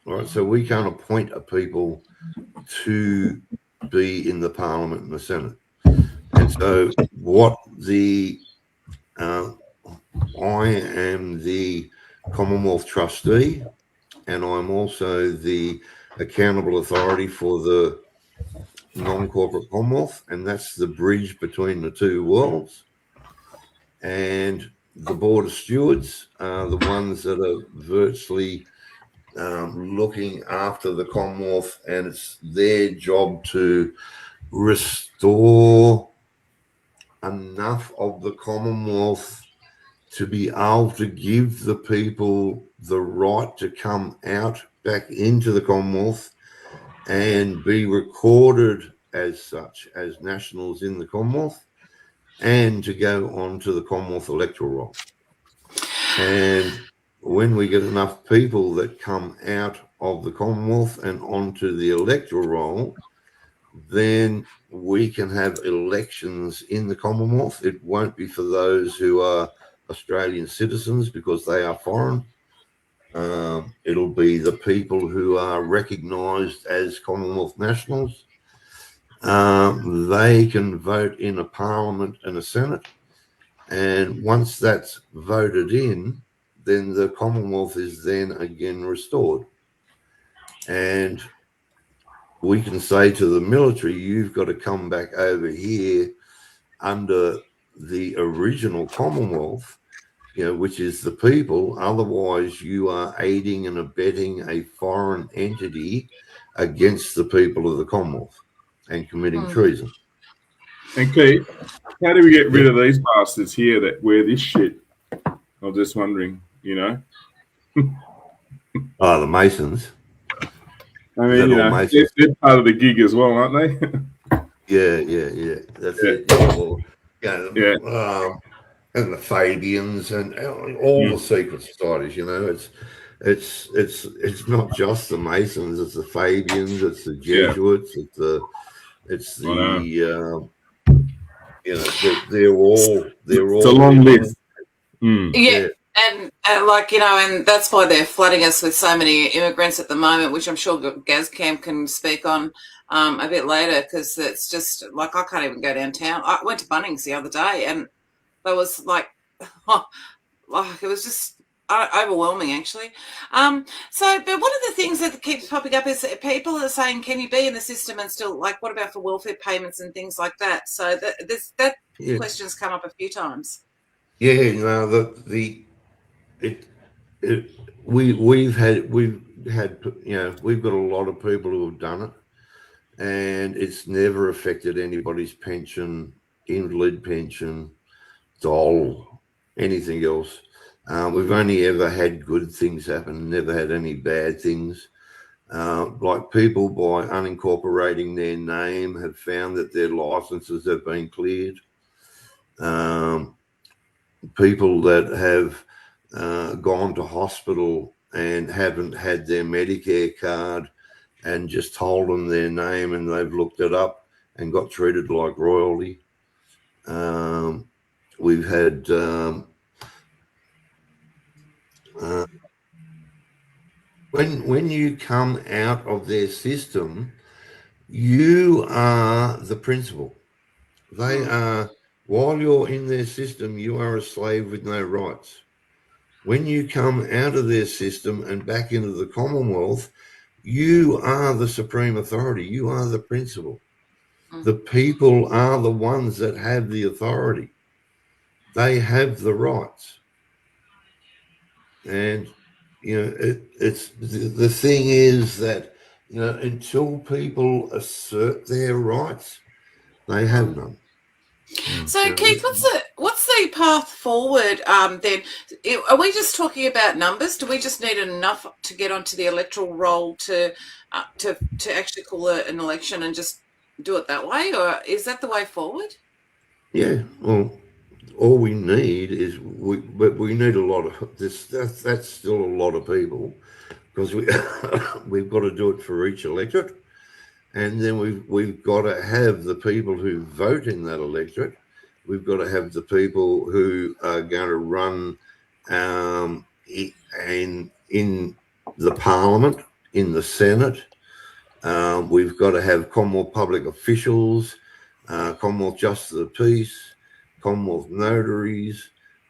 Speaker 9: All right, so we can't appoint a people to be in the Parliament and the Senate. And so what I am the Commonwealth trustee, and I'm also the accountable authority for the non-corporate Commonwealth, and that's the bridge between the two worlds. And the Board of Stewards are the ones that are virtually looking after the Commonwealth, and it's their job to restore enough of the Commonwealth to be able to give the people the right to come out back into the Commonwealth and be recorded as such, as nationals in the Commonwealth, and to go on to the Commonwealth electoral roll. And when we get enough people that come out of the Commonwealth and onto the electoral roll, then we can have elections in the Commonwealth. It won't be for those who are Australian citizens because they are foreign. It'll be the people who are recognised as Commonwealth nationals. They can vote in a Parliament and a Senate. And once that's voted in, then the Commonwealth is then again restored. And we can say to the military, you've got to come back over here under the original Commonwealth, which is the people. Otherwise, you are aiding and abetting a foreign entity against the people of the Commonwealth and committing treason.
Speaker 5: And Keith, how do we get rid of these bastards here that wear this shit? I'm just wondering,
Speaker 9: Oh, the Masons.
Speaker 5: I mean, they're part of the gig as well, aren't they?
Speaker 9: Yeah. That's it. And the Fabians and all the secret societies. It's not just the Masons. It's the Fabians. It's the Jesuits. They're all.
Speaker 5: It's a long list.
Speaker 7: Yeah. And and that's why they're flooding us with so many immigrants at the moment, which I'm sure Gazcam can speak on a bit later, because it's just like I can't even go downtown. I went to Bunnings the other day, and that was it was just overwhelming, actually. But one of the things that keeps popping up is that people are saying, "Can you be in the system and still what about for welfare payments and things like that?" So that question's come up a few times.
Speaker 9: Yeah, we've got a lot of people who have done it, and it's never affected anybody's pension, invalid pension, dole, anything else. We've only ever had good things happen, never had any bad things. Like people by unincorporating their name have found that their licenses have been cleared. People that have gone to hospital and haven't had their Medicare card and just told them their name and they've looked it up and got treated like royalty. We've had when you come out of their system, you are the principal. They are. While you're in their system, you are a slave with no rights. When you come out of their system and back into the Commonwealth, you are the supreme authority. You are the principal. The people are the ones that have the authority. They have the rights. And, it's the thing is that, until people assert their rights, they have none.
Speaker 7: So, Keith, what's the path forward then? Are we just talking about numbers? Do we just need enough to get onto the electoral roll to actually call an election and just do it that way, or is that the way forward?
Speaker 9: Yeah, well, all we need is but we need a lot of this. That's still a lot of people, because we've got to do it for each electorate, and then we've got to have the people who vote in that electorate. We've got to have the people who are going to run in the Parliament, in the Senate. We've got to have Commonwealth public officials, Commonwealth Justice of the Peace, Commonwealth notaries,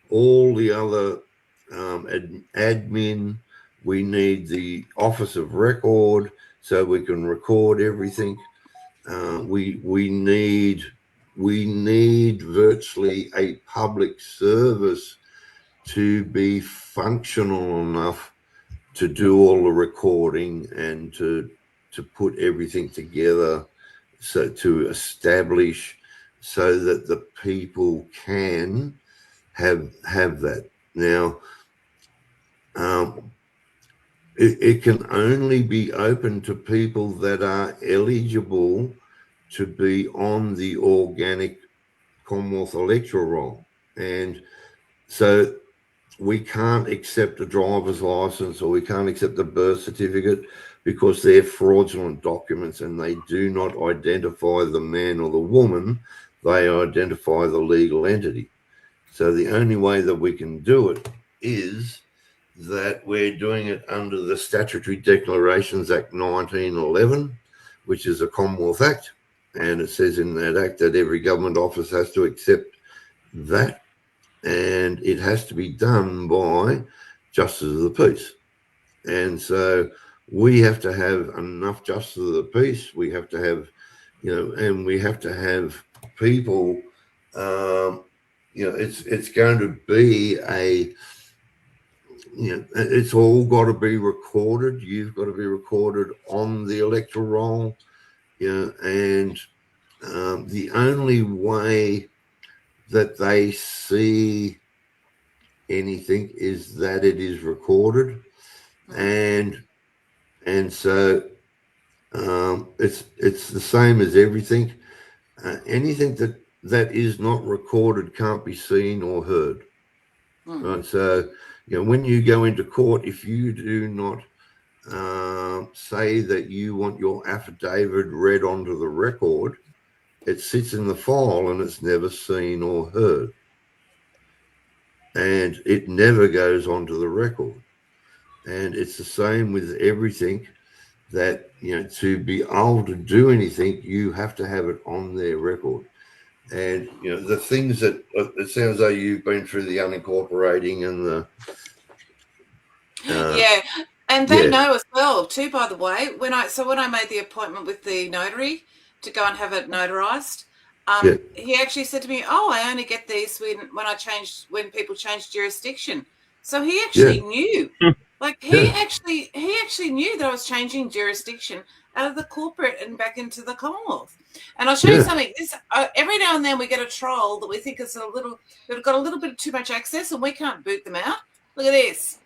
Speaker 9: all the other admin. We need the Office of Record so we can record everything. We need virtually a public service to be functional enough to do all the recording and to put everything together, so to establish so that the people can have that. Now, it can only be open to people that are eligible to be on the organic Commonwealth electoral roll. And so we can't accept a driver's license, or we can't accept a birth certificate, because they're fraudulent documents and they do not identify the man or the woman, they identify the legal entity. So the only way that we can do it is that we're doing it under the Statutory Declarations Act 1911, which is a Commonwealth Act, and it says in that act that every government office has to accept that, and it has to be done by Justices of the Peace. And so we have to have enough Justices of the Peace. We have to have, and we have to have people. It's going to be it's all got to be recorded. You've got to be recorded on the electoral roll, and the only way that they see anything is that it is recorded, and so it's the same as everything. Anything that is not recorded can't be seen or heard. Right? So when you go into court, if you do not say that you want your affidavit read onto the record, it sits in the file and it's never seen or heard, and it never goes onto the record. And it's the same with everything, that to be able to do anything, you have to have it on their record. And the things that it sounds like you've been through the unincorporating and the
Speaker 7: and they know as well too, by the way. When I made the appointment with the notary to go and have it notarized, he actually said to me, I only get these when people change jurisdiction. So he actually knew. Like he actually knew that I was changing jurisdiction out of the corporate and back into the Commonwealth. And I'll show you something. This every now and then we get a troll that we think is they've got a little bit too much access and we can't boot them out. Look at this.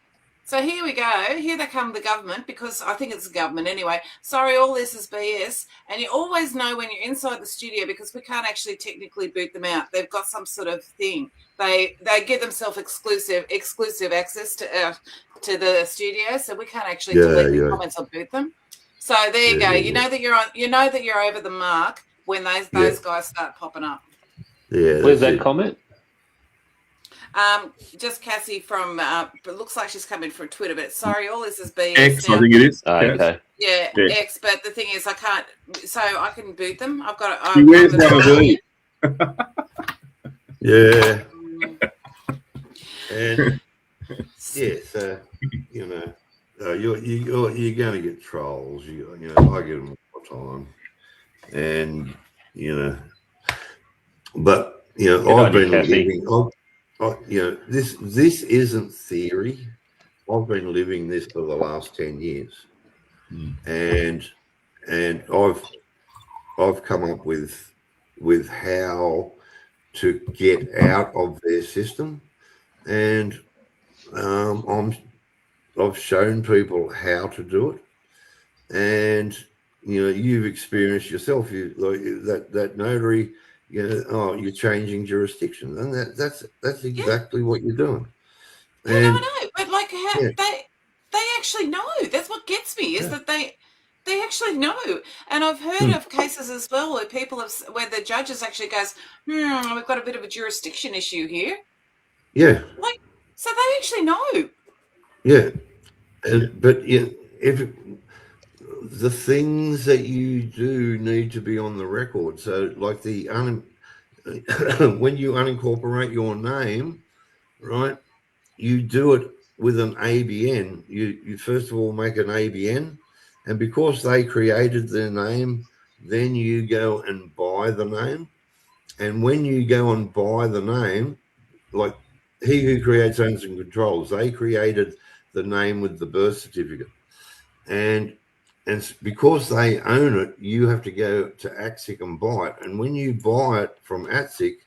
Speaker 7: So here we go. Here they come, the government, because I think it's the government anyway. Sorry, all this is BS. And you always know when you're inside the studio, because we can't actually technically boot them out. They've got some sort of thing. They give themselves exclusive access to the studio, so we can't actually delete the comments or boot them. So there you go. You know that you're over the mark when those guys start popping up.
Speaker 9: Yeah.
Speaker 8: Where's that comment?
Speaker 7: Just Cassie from, it looks like she's coming from Twitter, but sorry, all this is BS.
Speaker 5: X, I think it is.
Speaker 8: Okay.
Speaker 7: Yeah, X, but the thing is, I can't, so I can boot them. I've got
Speaker 5: to. Where's one of these?
Speaker 9: Yeah. And so you're going to get trolls. I get them all the time, and but I've been living. This isn't theory. I've been living this for the last 10 years, and I've come up with how to get out of their system, and I've shown people how to do it, and you've experienced yourself. That notary, you're changing jurisdiction, and that's exactly what you're doing. And
Speaker 7: no, I know, but like they actually know. That's what gets me is that they actually know. And I've heard of cases as well where where the judges actually goes, we've got a bit of a jurisdiction issue here.
Speaker 9: Yeah.
Speaker 7: Like, so they actually know.
Speaker 9: Yeah. But if the things that you do need to be on the record, so like when you unincorporate your name, right, you do it with an ABN. You first of all make an ABN, and because they created their name, then you go and buy the name. And when you go and buy the name, like he who creates, owns, and controls, they created the name with the birth certificate. And because they own it, you have to go to ATSIC and buy it. And when you buy it from ATSIC,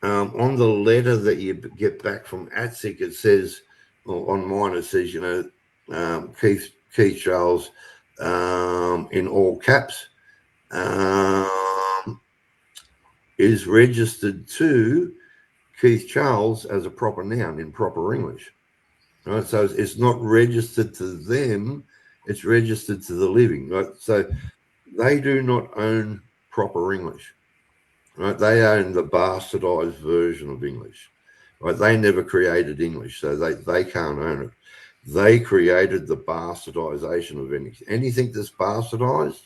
Speaker 9: on the letter that you get back from ATSIC, it says, or on mine it says, Keith Charles, in all caps, is registered to Keith Charles as a proper noun in proper English. Right? So it's not registered to them, it's registered to the living. Right? So they do not own proper English. Right? They own the bastardized version of English. Right? They never created English, so they can't own it. They created the bastardization of anything that's bastardized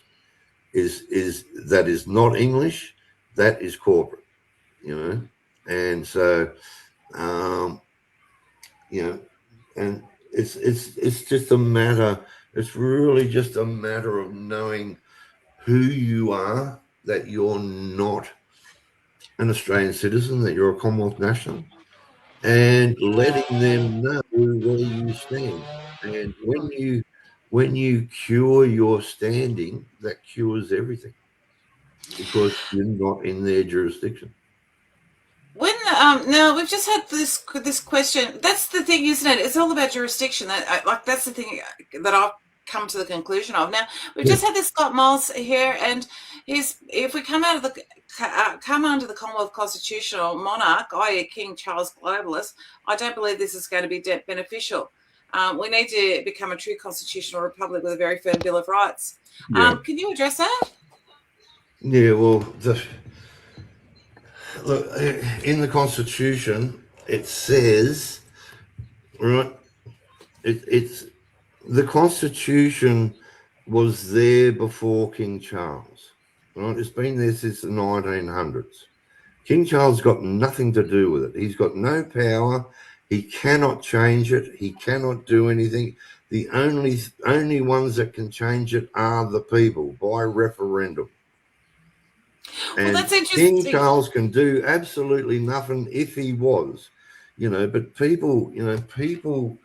Speaker 9: that is not English, that is corporate, and so and it's just a matter. It's really just a matter of knowing who you are, that you're not an Australian citizen, that you're a Commonwealth national, and letting them know where you stand. And when you cure your standing, that cures everything, because you're not in their jurisdiction.
Speaker 7: When now we've just had this question. That's the thing, isn't it? It's all about jurisdiction. That's the thing that I've come to the conclusion of. Now we've just had this Scott Miles here, and if we come under the Commonwealth constitutional monarch, i.e. King Charles Globalist, I don't believe this is going to be beneficial. We need to become a true constitutional republic with a very firm Bill of Rights. Can you address that?
Speaker 9: Yeah, well, look, in the Constitution, it says, right, it's the Constitution was there before King Charles, right? It's been there since the 1900s. King Charles got nothing to do with it. He's got no power. He cannot change it. He cannot do anything. The only ones that can change it are the people by referendum. And
Speaker 7: that's interesting.
Speaker 9: King Charles can do absolutely nothing if he was, but people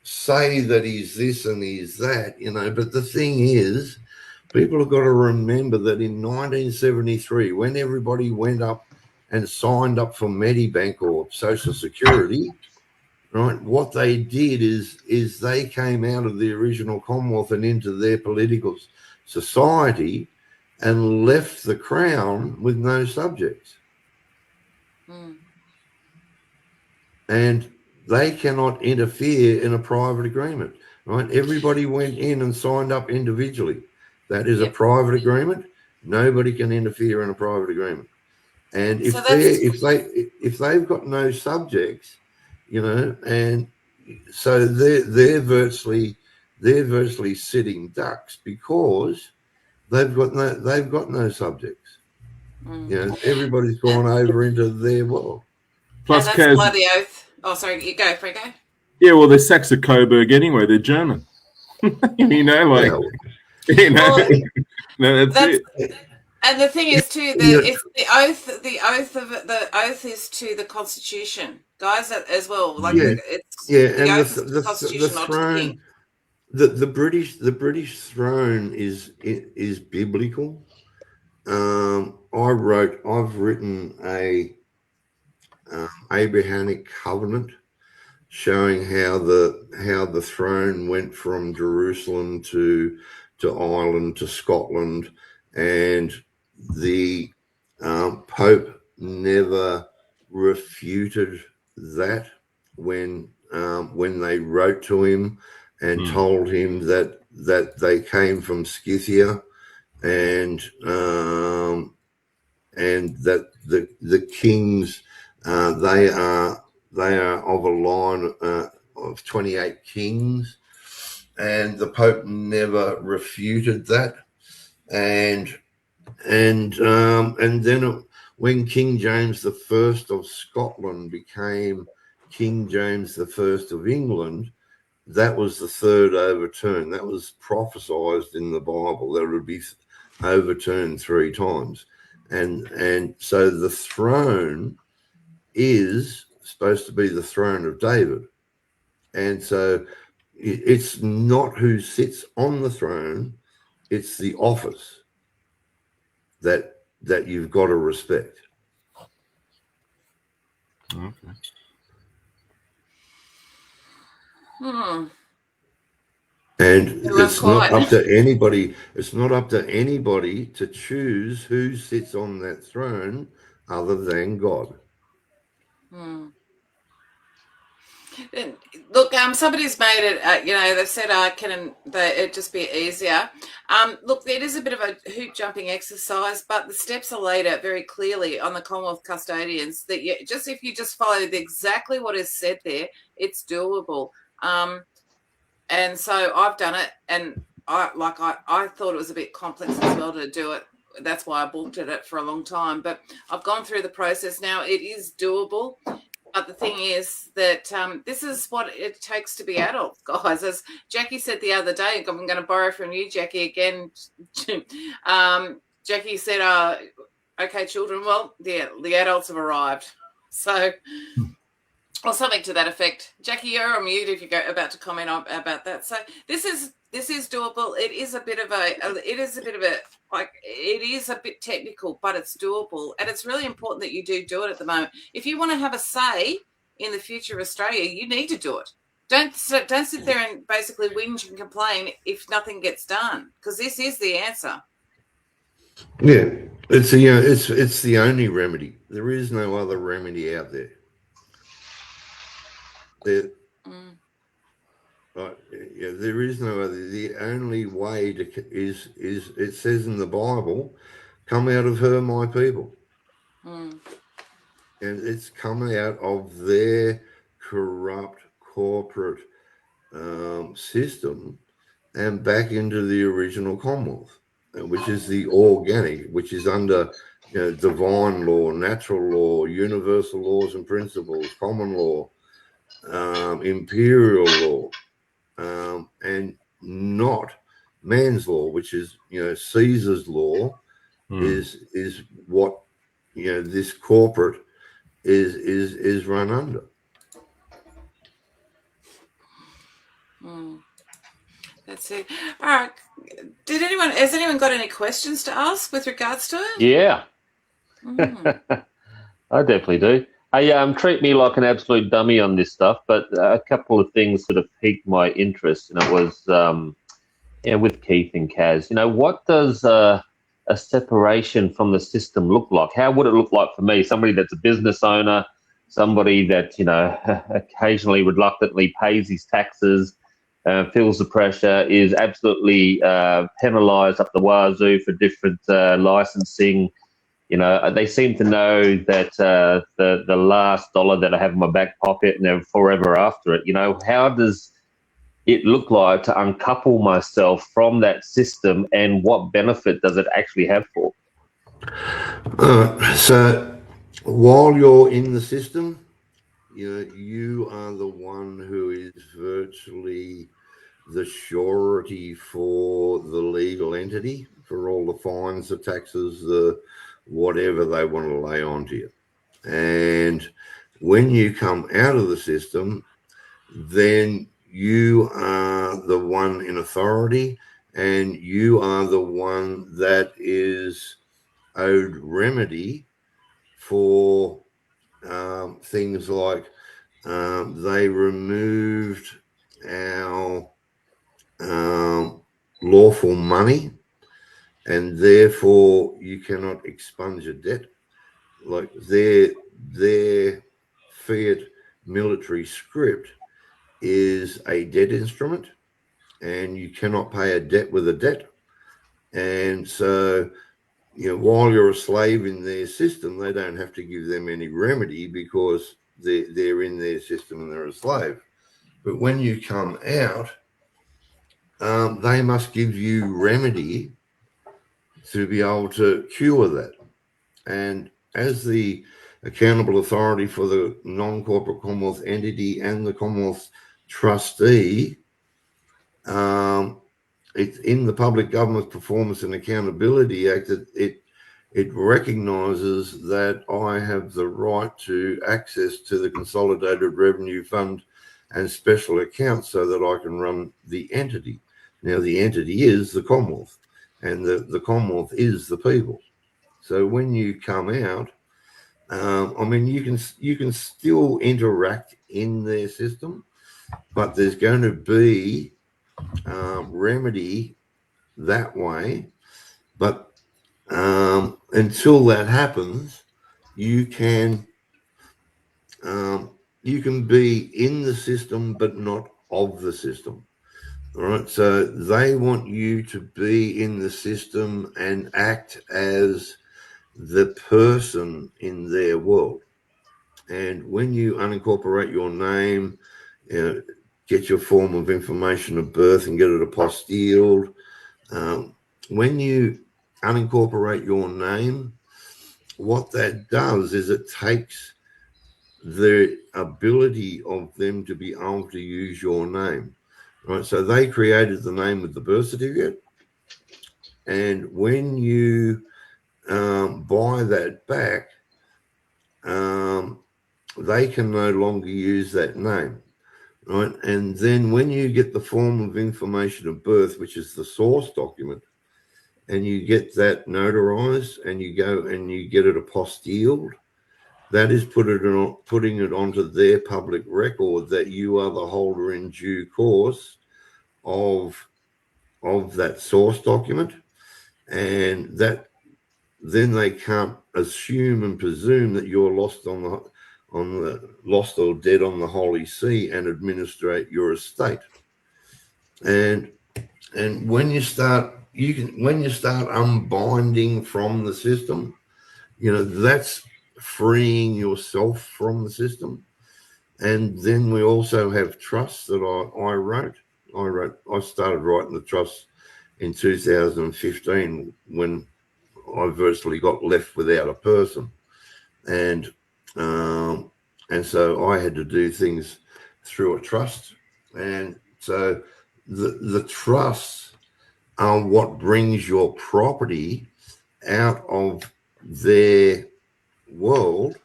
Speaker 9: say that he's this and he's that, but the thing is, people have got to remember that in 1973, when everybody went up and signed up for Medibank or Social Security, right, what they did is they came out of the original Commonwealth and into their political society and left the crown with no subjects. And they cannot interfere in a private agreement, right? Everybody went in and signed up individually. That is a private agreement. Nobody can interfere in a private agreement. And if they've got no subjects, and so they're virtually sitting ducks because they've got no subjects. Everybody's gone over into their world.
Speaker 5: Plus,
Speaker 7: that's Caz, bloody oath. Oh, sorry, you go, Franco.
Speaker 5: Yeah, well, they're Saxe-Coburg anyway. They're German. That's it.
Speaker 7: And the thing is too, it's the oath. The oath is to the Constitution, guys, as well. Like it's the Constitution, not to the King.
Speaker 9: The British throne is biblical. I've written a Abrahamic covenant showing how the throne went from Jerusalem to Ireland to Scotland, and the Pope never refuted that when they wrote to him and told him that they came from Scythia and that the kings they are of a line of 28 kings, and the Pope never refuted that. And then when King James I of Scotland became King James I of England, that was the third overturn. That was prophesied in the Bible that it would be overturned 3 times. And so the throne is supposed to be the throne of David. And so it's not who sits on the throne, it's the office that you've got to respect.
Speaker 5: Okay.
Speaker 9: And it's not up to anybody. It's not up to anybody to choose who sits on that throne other than God.
Speaker 7: Look, somebody's made it, they've said, can it just be easier? Look, it is a bit of a hoop jumping exercise, but the steps are laid out very clearly on the Commonwealth Custodians that if you just follow exactly what is said there, it's doable. And so I've done it, and I thought it was a bit complex as well to do it. That's why I balked at it for a long time. But I've gone through the process now. It is doable. But the thing is that this is what it takes to be adults, guys. As Jackie said the other day, I'm going to borrow from you, Jackie, again. Jackie said, okay, children, well, the adults have arrived. So... or something to that effect. Jackie, you're on mute if you're about to comment about that. So this is doable. It is a bit technical, but it's doable, and it's really important that you do it at the moment. If you want to have a say in the future of Australia, you need to do it. Don't sit there and basically whinge and complain if nothing gets done, because this is the answer.
Speaker 9: Yeah, it's the only remedy. There is no other remedy out there. There is no other. The only way is it says in the Bible, "Come out of her, my people," and it's come out of their corrupt corporate system and back into the original Commonwealth, which is the organic, which is under divine law, natural law, universal laws and principles, common law. Imperial law, and not man's law, which is Caesar's law, is what this corporate is run under.
Speaker 7: That's it. All right. Has anyone got any questions to ask with regards to it?
Speaker 8: Yeah. I definitely do. Hey, treat me like an absolute dummy on this stuff, but a couple of things sort of piqued my interest, and it was, with Keith and Caz. What does a separation from the system look like? How would it look like for me, somebody that's a business owner, somebody that occasionally reluctantly pays his taxes, feels the pressure, is absolutely penalised up the wazoo for different licensing. They seem to know that the last dollar that I have in my back pocket, and they're forever after it. How does it look like to uncouple myself from that system, and what benefit does it actually have for?
Speaker 9: So while you're in the system, you are the one who is virtually the surety for the legal entity, for all the fines, the taxes, the whatever they want to lay onto you. And when you come out of the system, then you are the one in authority, and you are the one that is owed remedy for things like they removed our lawful money and therefore you cannot expunge a debt. Like their fiat military script is a debt instrument, and you cannot pay a debt with a debt. And so, while you're a slave in their system, they don't have to give them any remedy because they're in their system and they're a slave. But when you come out, they must give you remedy to be able to cure that. And as the accountable authority for the non-corporate Commonwealth entity and the Commonwealth trustee, it's in the Public Government Performance and Accountability Act that it recognises that I have the right to access to the Consolidated Revenue Fund and special accounts so that I can run the entity. Now, the entity is the Commonwealth, and the Commonwealth is the people. So when you come out, you can still interact in their system, but there's going to be remedy that way. But until that happens, you can be in the system but not of the system. All right, so they want you to be in the system and act as the person in their world. And when you unincorporate your name, get your form of information of birth and get it apostilled, when you unincorporate your name, what that does is it takes the ability of them to be able to use your name. Right, so they created the name with the birth certificate, and when you buy that back, they can no longer use that name, right? And then when you get the form of information of birth, which is the source document, and you get that notarized and you go and you get it apostilled, that is putting it onto their public record that you are the holder in due course of that source document, and that then they can't assume and presume that you're lost lost or dead on the Holy See and administrate your estate. And when you start unbinding from the system, that's freeing yourself from the system. And then we also have trusts that I wrote. I started writing the trusts in 2015 when I virtually got left without a person, and so I had to do things through a trust. And so the trusts are what brings your property out of their world,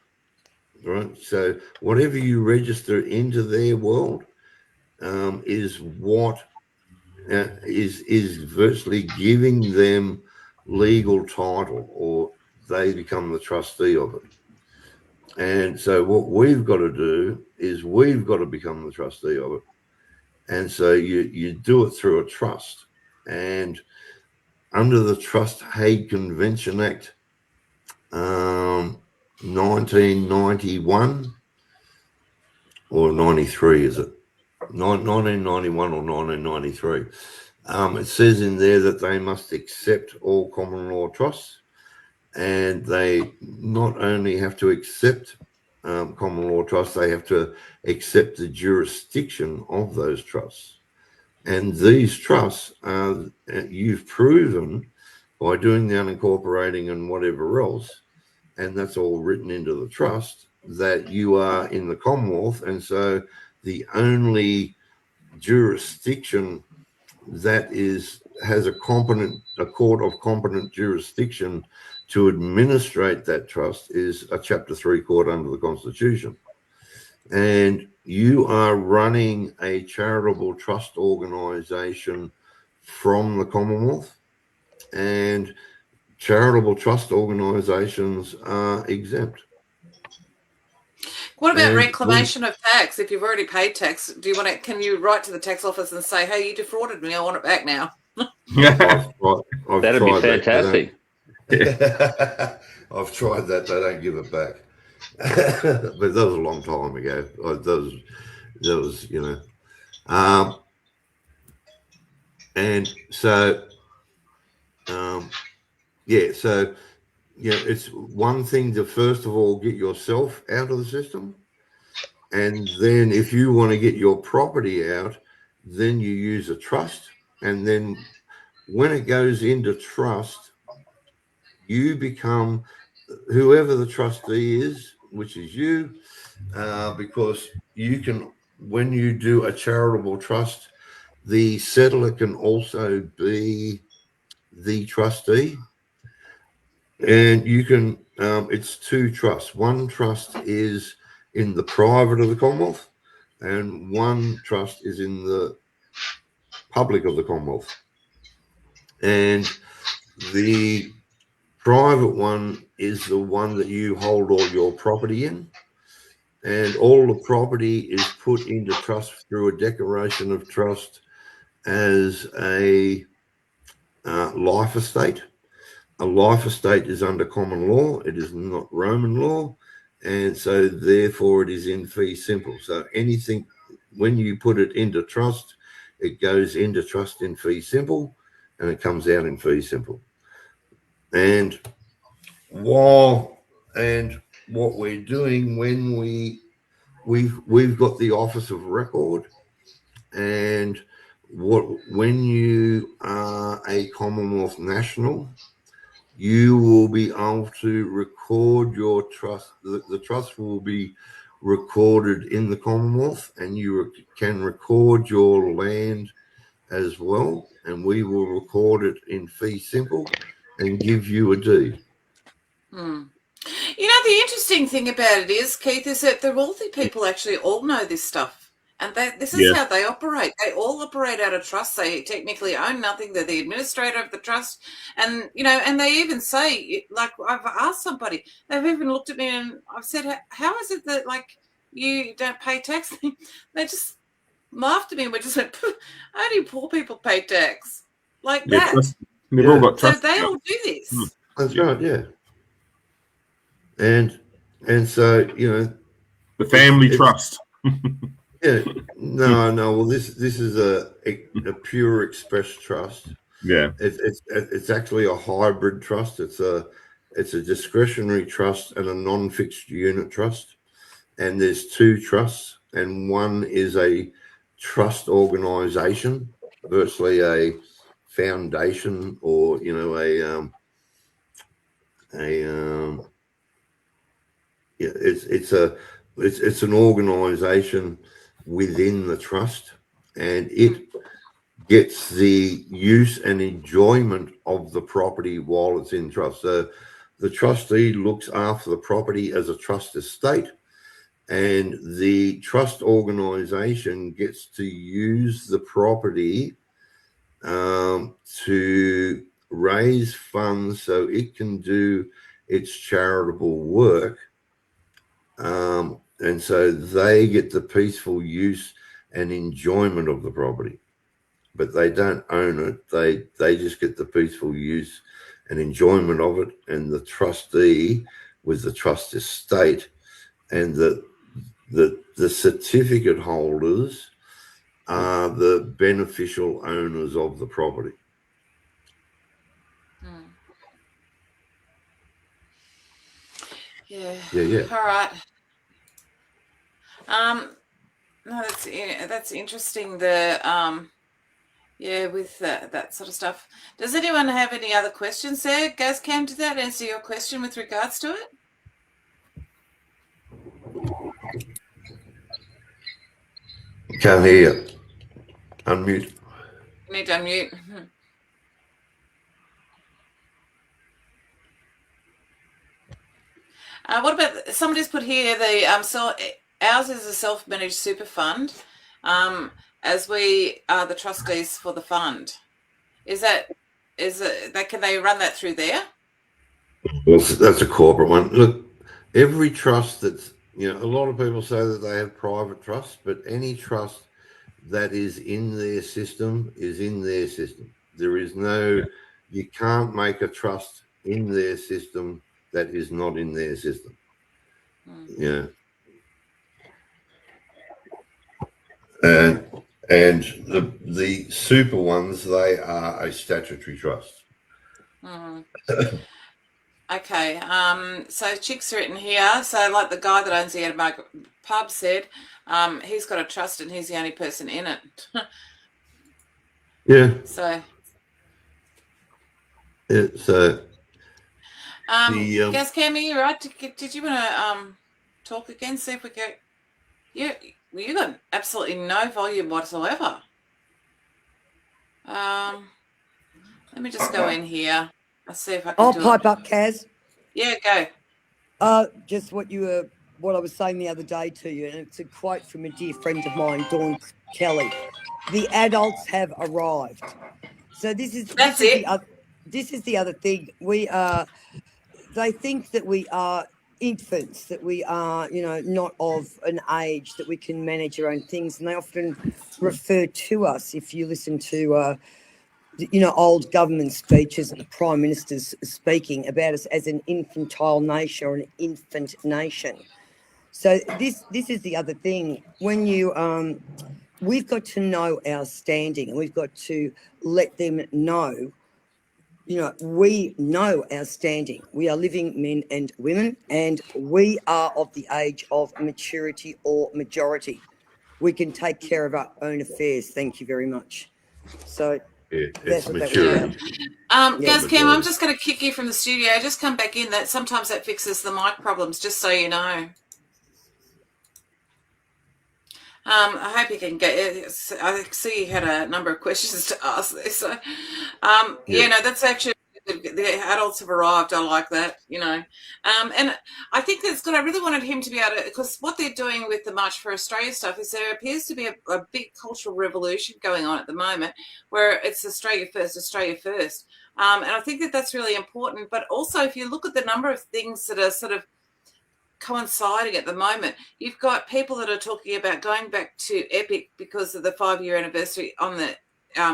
Speaker 9: right? So whatever you register into their world is what is virtually giving them legal title, or they become the trustee of it. And so what we've got to do is we've got to become the trustee of it. And so you do it through a trust. And under the Trust Hague Convention Act 1991 or 93, is it? 1991 or 1993. It says in there that they must accept all common law trusts, and they not only have to accept common law trusts, they have to accept the jurisdiction of those trusts. And these trusts, you've proven by doing the unincorporating and whatever else, and that's all written into the trust, that you are in the Commonwealth. And so the only jurisdiction that has a court of competent jurisdiction to administrate that trust is a Chapter 3 court under the Constitution. And you are running a charitable trust organisation from the Commonwealth, and charitable trust organisations are exempt.
Speaker 7: What about reclamation of tax? If you've already paid tax, can you write to the tax office and say, hey, you defrauded me, I want it back now?
Speaker 8: That'd be fantastic.
Speaker 9: I've tried that. They don't give it back. But that was a long time ago. That was you know. And so, yeah, so, you know, it's one thing to first of all get yourself out of the system. And then if you want to get your property out, then you use a trust. And then when it goes into trust, you become whoever the trustee is, which is you, because you can, when you do a charitable trust, the settler can also be the trustee. And you can, it's two trusts. One trust is in the private of the Commonwealth, and one trust is in the public of the Commonwealth. And the private one is the one that you hold all your property in, and all the property is put into trust through a declaration of trust as a life estate. A life estate is under common law. It is not Roman law, and so therefore it is in fee simple. So anything, when you put it into trust, it goes into trust in fee simple, and it comes out in fee simple. And what we're doing when we've got the Office of Record, and when you are a Commonwealth national, you will be able to record your trust. The trust will be recorded in the Commonwealth, and you can record your land as well, and we will record it in fee simple and give you a deed.
Speaker 7: You know, the interesting thing about it is, Keith, is that the wealthy people actually all know this stuff. And this is how they operate. They all operate out of trust. They technically own nothing. They're the administrator of the trust. And, you know, and they even say, like, I've asked somebody, they've even looked at me and I've said, how is it that, like, you don't pay tax? They just laughed at me and we just went, only poor people pay tax. Like that.
Speaker 5: They've all got trust.
Speaker 7: So they all do this.
Speaker 9: That's right, yeah. And so, you know.
Speaker 5: The family trust.
Speaker 9: Yeah, no. Well, this is a pure express trust.
Speaker 5: Yeah,
Speaker 9: it's actually a hybrid trust. It's a discretionary trust and a non-fixed unit trust. And there's two trusts, and one is a trust organisation, virtually a foundation, or you know it's an organisation within the trust, and it gets the use and enjoyment of the property while it's in trust. So the trustee looks after the property as a trust estate, and the trust organisation gets to use the property to raise funds so it can do its charitable work. And so they get the peaceful use and enjoyment of the property, but they don't own it. They just get the peaceful use and enjoyment of it. And the trustee was the trust estate, and the certificate holders are the beneficial owners of the property. Yeah.
Speaker 7: All right. No, that's interesting. With that sort of stuff. Does anyone have any other questions there? Gazcam, did that answer your question with regards to it?
Speaker 9: Can't hear you. Unmute.
Speaker 7: You need to unmute. What about, somebody's put here, ours is a self-managed super fund, as we are the trustees for the fund. Can they run that through there?
Speaker 9: Well, that's a corporate one. Look, every trust that's, you know, a lot of people say that they have private trusts, but any trust that is in their system is in their system. There is no, you can't make a trust in their system that is not in their system. Yeah. And the super ones, they are a statutory trust.
Speaker 7: Okay, so Chick's written here. So like the guy that owns the Edinburgh pub said, he's got a trust and he's the only person in it.
Speaker 9: Yeah.
Speaker 7: So.
Speaker 9: So.
Speaker 7: Gazcam, are you right? Did you want to talk again? See if we go. You got absolutely no volume whatsoever. Let me just go in here. I'll see if I can.
Speaker 6: I'll pipe up, Caz.
Speaker 7: Yeah, go.
Speaker 6: Just what I was saying the other day to you, and it's a quote from a dear friend of mine, Dawn Kelly. The adults have arrived. So this is the other thing. They think that we are infants, that we are, not of an age that we can manage our own things, and they often refer to us, if you listen to old government speeches and the prime ministers speaking about us as an infantile nation or an infant nation. So this is the other thing. When we've got to know our standing, and we've got to let them know. We know our standing. We are living men and women, and we are of the age of maturity or majority. We can take care of our own affairs. Thank you very much. So
Speaker 9: it's maturity.
Speaker 7: Gazcam, I'm just going to kick you from the studio. Just come back in. Sometimes that fixes the mic problems, just so you know. I hope you can get. I see you had a number of questions to ask there. So, that's actually the adults have arrived. I like that, and I think that's good. I really wanted him to be able to, because what they're doing with the March for Australia stuff is there appears to be a big cultural revolution going on at the moment, where it's Australia first, Australia first, and I think that's really important. But also, if you look at the number of things that are sort of coinciding at the moment, you've got people that are talking about going back to Epic because of the 5-year anniversary on the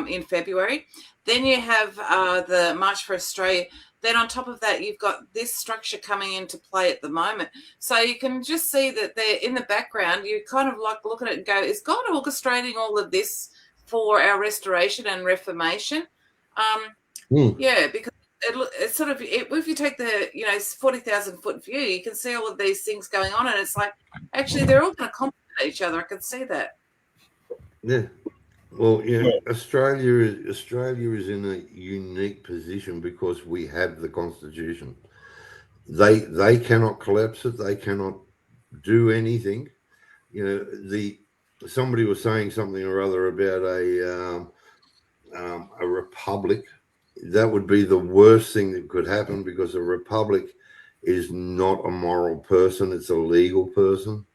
Speaker 7: in February. Then you have the March for Australia. Then on top of that, you've got this structure coming into play at the moment. So you can just see that they're in the background. You kind of like look at it and go, is God orchestrating all of this for our restoration and reformation? Yeah, because it's sort of, if you take the 40,000 foot view, you can see all of these things going on, and it's like actually they're all going to complement each other. I can see that.
Speaker 9: Yeah. Well, Australia is in a unique position because we have the Constitution. They cannot collapse it. They cannot do anything. Somebody was saying something or other about a republic. That would be the worst thing that could happen, because a republic is not a moral person; it's a legal person.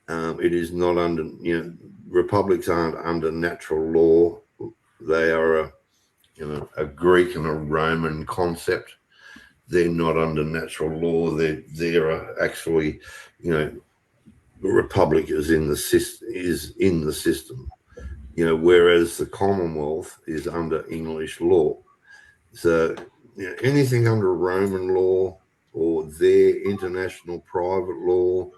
Speaker 9: It is not under, republics aren't under natural law. They are a Greek and a Roman concept. They're not under natural law. They're actually, the republic is in the system. Whereas the Commonwealth is under English law. So anything under Roman law or their international private law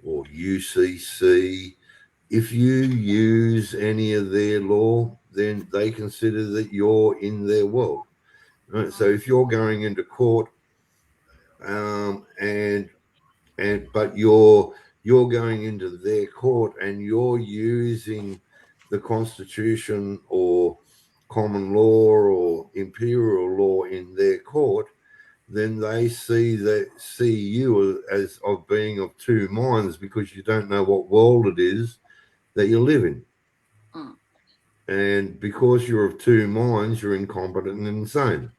Speaker 9: or UCC, if you use any of their law, then they consider that you're in their world. Right? So if you're going into court, but you're going into their court and you're using the Constitution or common law or imperial law in their court, then they see you as of being of two minds, because you don't know what world it is that you live in. And because you're of two minds, you're incompetent and insane.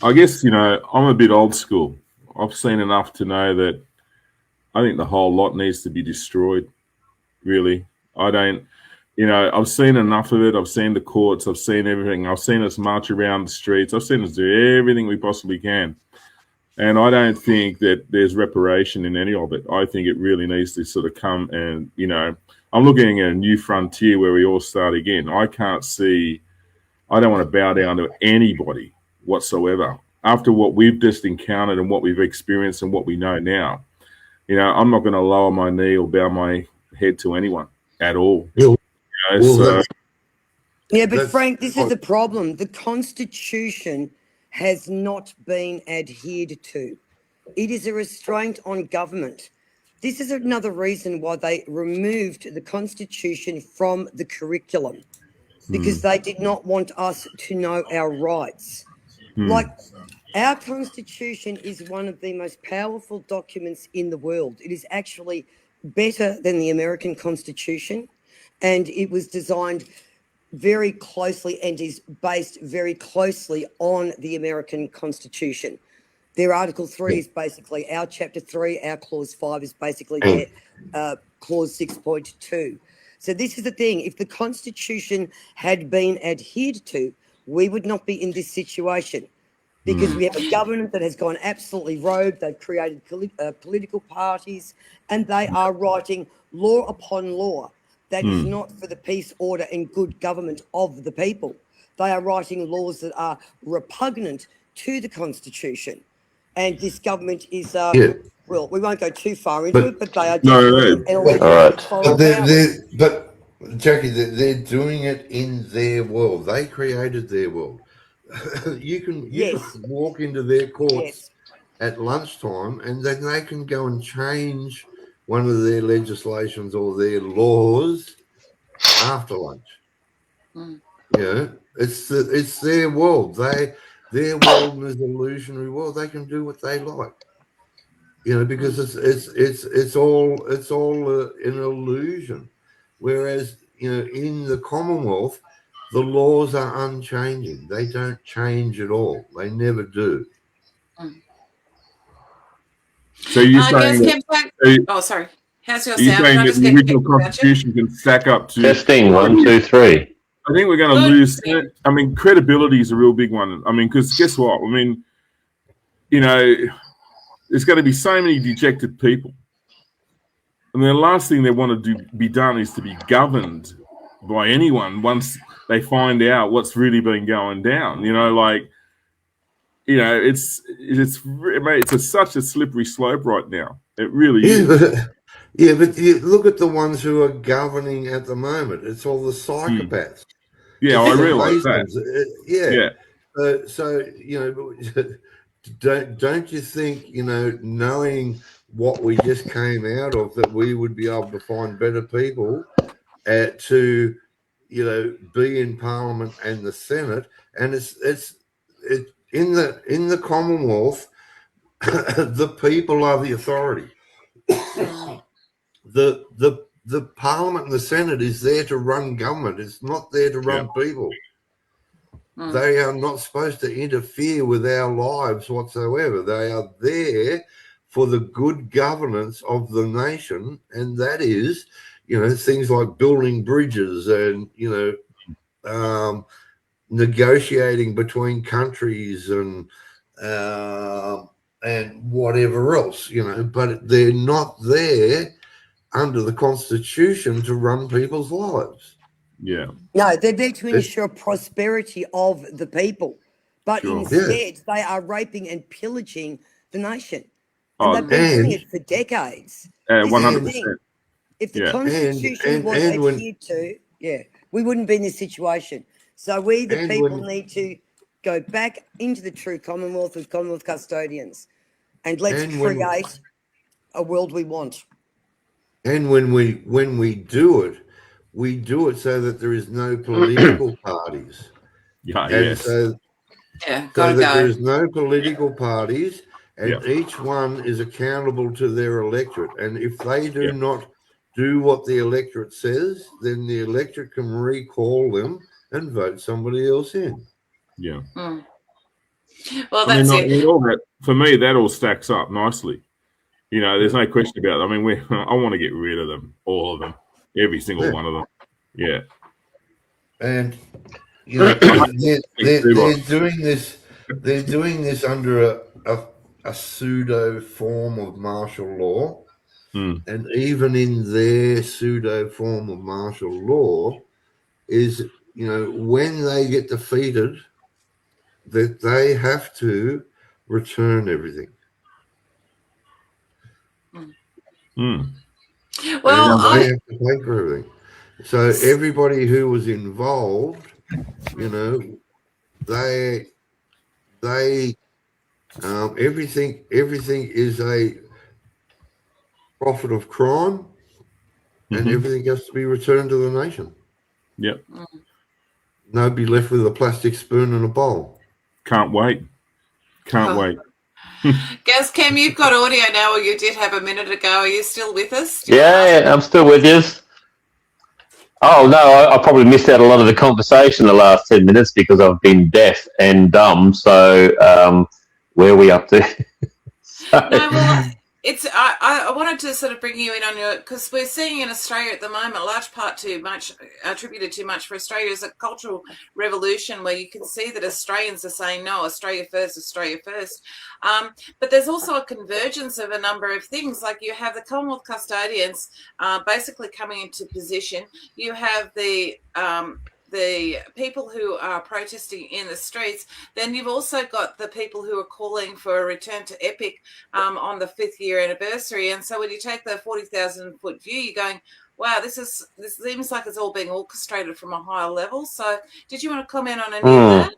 Speaker 5: I guess, I'm a bit old school. I've seen enough to know that I think the whole lot needs to be destroyed, really. I don't, I've seen enough of it. I've seen the courts. I've seen everything. I've seen us march around the streets. I've seen us do everything we possibly can. And I don't think that there's reparation in any of it. I think it really needs to sort of come and, I'm looking at a new frontier where we all start again. I don't want to bow down to anybody whatsoever. After what we've just encountered and what we've experienced and what we know now, I'm not going to lower my knee or bow my head to anyone at all.
Speaker 6: Yeah, but Frank, this is the problem. The Constitution has not been adhered to. It is a restraint on government. This is another reason why they removed the Constitution from the curriculum, because they did not want us to know our rights. Like, our Constitution is one of the most powerful documents in the world. It is actually better than the American Constitution, and it was designed very closely and is based very closely on the American Constitution. Their Article 3 is basically our Chapter 3, our Clause 5 is basically their Clause 6.2. So this is the thing. If the Constitution had been adhered to, we would not be in this situation, because we have a government that has gone absolutely rogue. They've created political parties, and they are writing law upon law that is not for the peace, order and good government of the people. They are writing laws that are repugnant to the Constitution. And this government is, well, we won't go too far into it, but they are definitely
Speaker 9: But Jackie, they're doing it in their world. They created their world. You can walk into their courts at lunchtime, and then they can go and change one of their legislations or their laws after lunch. It's their world. Their world is an illusionary world. They can do what they like, because it's all an illusion. Whereas in the Commonwealth, the laws are unchanging. They don't change at all. They never do.
Speaker 5: So you're saying that,
Speaker 7: sorry. How's your
Speaker 5: are you
Speaker 7: sound?
Speaker 5: saying that the original Constitution can stack up to
Speaker 8: testing 1, 2, 3?
Speaker 5: I think we're going to lose. I mean, credibility is a real big one. I mean, because guess what? I mean, there's going to be so many dejected people, and the last thing they want to be done is to be governed by anyone once they find out what's really been going down. It's such a slippery slope right now. It really is.
Speaker 9: But you look at the ones who are governing at the moment. It's all the psychopaths.
Speaker 5: Yeah, I realise that.
Speaker 9: Don't you think, knowing what we just came out of, that we would be able to find better people to, be in Parliament and the Senate, and it's in the Commonwealth, the people are the authority. The Parliament and the Senate is there to run government. It's not there to run people. They are not supposed to interfere with our lives whatsoever. They are there for the good governance of the nation, and that is, things like building bridges and, negotiating between countries and whatever else, but they're not there under the Constitution to run people's lives.
Speaker 5: Yeah.
Speaker 6: No, they're there to ensure prosperity of the people. But instead, they are raping and pillaging the nation. And they've been doing it for decades.
Speaker 5: 100%.
Speaker 6: If the Constitution was adhered to, we wouldn't be in this situation. So we, the people, need to go back into the true Commonwealth with Commonwealth Custodians, and let's create a world we want.
Speaker 9: And when we do it, we do it so that there is no political parties. So that there is no political parties, and each one is accountable to their electorate. And if they do not do what the electorate says, then the electorate can recall them and vote somebody else in.
Speaker 5: Yeah.
Speaker 7: Well, that's it.
Speaker 5: All that, for me, that all stacks up nicely. There's no question about it. I mean, I want to get rid of them, all of them, every single one of them. Yeah.
Speaker 9: And they're doing this. They're doing this under a pseudo form of martial law, And even in their pseudo form of martial law is, when they get defeated, that they have to return everything.
Speaker 7: Well,
Speaker 9: and they have to pay for everything. So everybody who was involved, they everything is a profit of crime, and everything has to be returned to the nation.
Speaker 5: Yep.
Speaker 9: Nobody left with a plastic spoon and a bowl.
Speaker 5: Can't wait. Can't wait.
Speaker 7: Gazcam, you've got audio now, or you did have a minute ago. Are you still with us?
Speaker 8: Yeah, I'm still with you. Oh, no, I probably missed out a lot of the conversation the last 10 minutes because I've been deaf and dumb. So where are we up to?
Speaker 7: No, well, I wanted to sort of bring you in on your, because we're seeing in Australia at the moment, large part too much attributed too much for Australia is a cultural revolution where you can see that Australians are saying no, Australia first, Australia first. But there's also a convergence of a number of things, like you have the Commonwealth Custodians basically coming into position. You have the people who are protesting in the streets. Then you've also got the people who are calling for a return to EPIC on the 5th year anniversary. And so when you take the 40,000 foot view, you're going, wow, this seems like it's all being orchestrated from a higher level. So did you want to comment on any of that?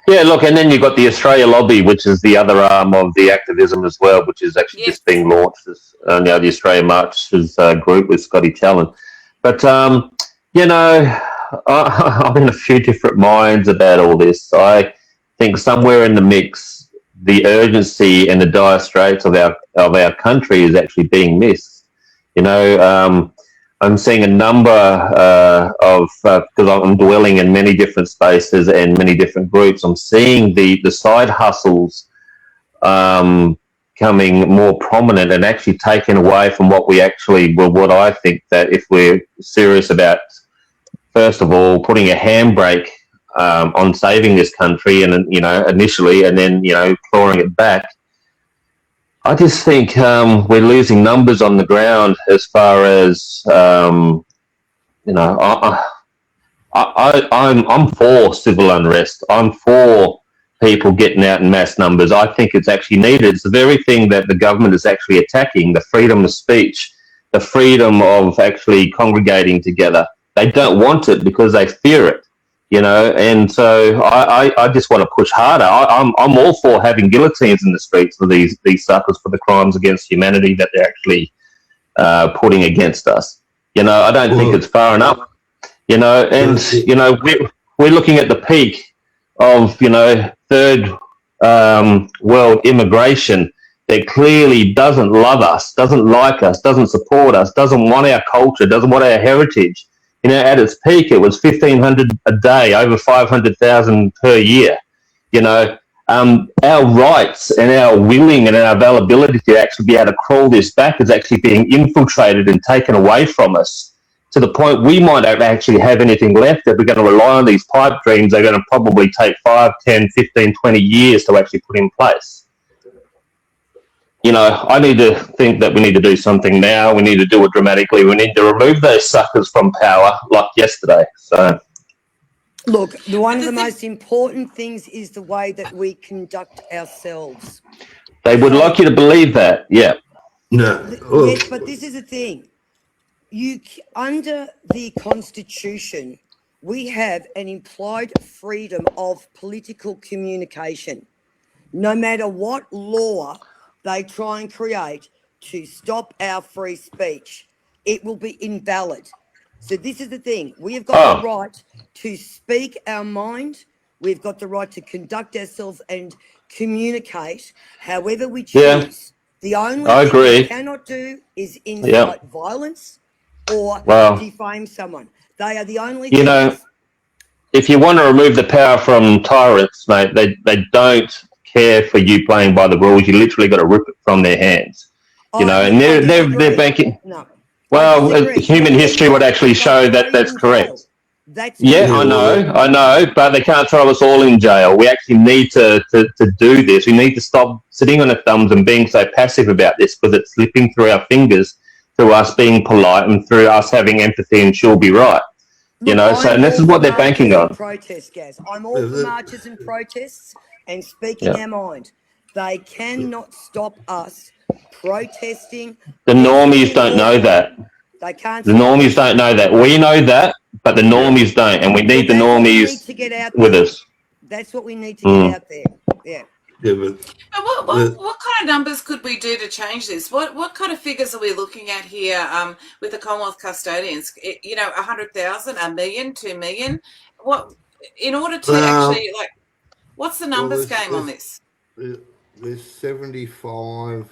Speaker 8: Yeah, look, and then you've got the Australia Lobby, which is the other arm of the activism as well, which is actually just being launched as the Australia March's group with Scotty Challen. But, I'm in a few different minds about all this. I think somewhere in the mix, the urgency and the dire straits of our country is actually being missed. I'm seeing a number of, because I'm dwelling in many different spaces and many different groups, I'm seeing the side hustles becoming more prominent and actually taken away from what I think that if we're serious about, first of all, putting a handbrake on saving this country and, initially, and then, clawing it back. I just think we're losing numbers on the ground as far as, I'm for civil unrest. I'm for people getting out in mass numbers. I think it's actually needed. It's the very thing that the government is actually attacking, the freedom of speech, the freedom of actually congregating together. They don't want it because they fear it. And so I just want to push harder. I'm all for having guillotines in the streets for these suckers for the crimes against humanity that they're actually putting against us. I don't think it's far enough. And we're looking at the peak of third world immigration that clearly doesn't love us, doesn't like us, doesn't support us, doesn't want our culture, doesn't want our heritage. At its peak, it was 1,500 a day, over 500,000 per year. Our rights and our willing and our availability to actually be able to crawl this back is actually being infiltrated and taken away from us to the point we might not actually have anything left. If we're going to rely on these pipe dreams, they're going to probably take 5, 10, 15, 20 years to actually put in place. I need to think that we need to do something now. We need to do it dramatically. We need to remove those suckers from power like yesterday. So,
Speaker 6: look, one of the most important things is the way that we conduct ourselves.
Speaker 8: They would like you to believe that, yeah.
Speaker 9: No.
Speaker 6: Yes, but this is the thing. Under the Constitution, we have an implied freedom of political communication. No matter what law they try and create to stop our free speech, it will be invalid. So this is the thing. We have got the right to speak our mind. We've got the right to conduct ourselves and communicate however we choose.
Speaker 8: Yeah.
Speaker 6: The only thing we cannot do is incite violence or defame someone. They are the only things.
Speaker 8: If you want to remove the power from tyrants, mate, they don't care for you playing by the rules. You literally got to rip it from their hands, and they're banking.
Speaker 6: No.
Speaker 8: Well, human history would actually show that that's correct.
Speaker 6: That's
Speaker 8: Yeah, I know, but they can't throw us all in jail. We actually need to do this. We need to stop sitting on our thumbs and being so passive about this, because it's slipping through our fingers through us being polite and through us having empathy and she'll be right. You know, so and this is what they're banking on.
Speaker 6: Protest, Gaz. I'm all for marches and protests and speaking our mind. They cannot stop us protesting.
Speaker 8: The normies don't know that.
Speaker 6: They can't.
Speaker 8: The normies don't know that. We know that, but the normies don't, and we need the normies with us.
Speaker 6: That's what we need to get out there. Yeah.
Speaker 7: And what kind of numbers could we do to change this? What kind of figures are we looking at here with the Commonwealth Custodians? 100,000, 1 million, 2 million? What in order to actually what's the numbers game on this?
Speaker 9: There's 75.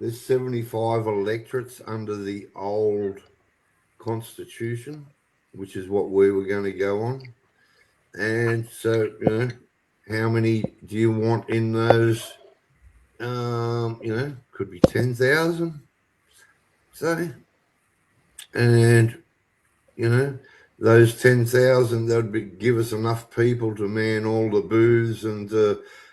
Speaker 9: There's 75 electorates under the old constitution, which is what we were going to go on. And so, how many do you want in those? Could be 10,000. So, and, those 10,000, that'd give us enough people to man all the booths and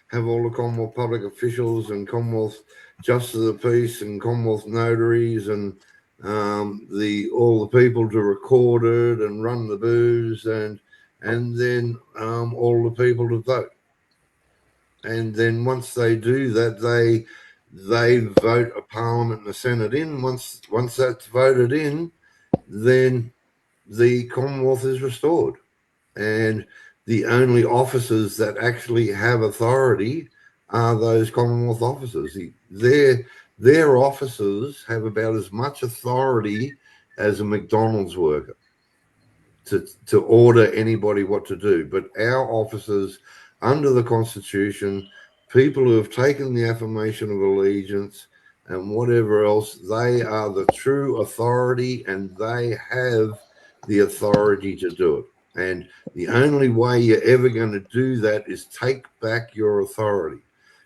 Speaker 9: have all the Commonwealth public officials and Commonwealth Justice of the Peace and Commonwealth notaries and all the people to record it and run the booths and then all the people to vote. And then once they do that, they vote a Parliament and a Senate in. Once that's voted in, then the Commonwealth is restored. And the only officers that actually have authority are those Commonwealth officers. Their officers have about as much authority as a McDonald's worker to order anybody what to do. But our officers, under the Constitution, people who have taken the affirmation of allegiance and whatever else, they are the true authority and they have the authority to do it. And the only way you're ever going to do that is take back your authority.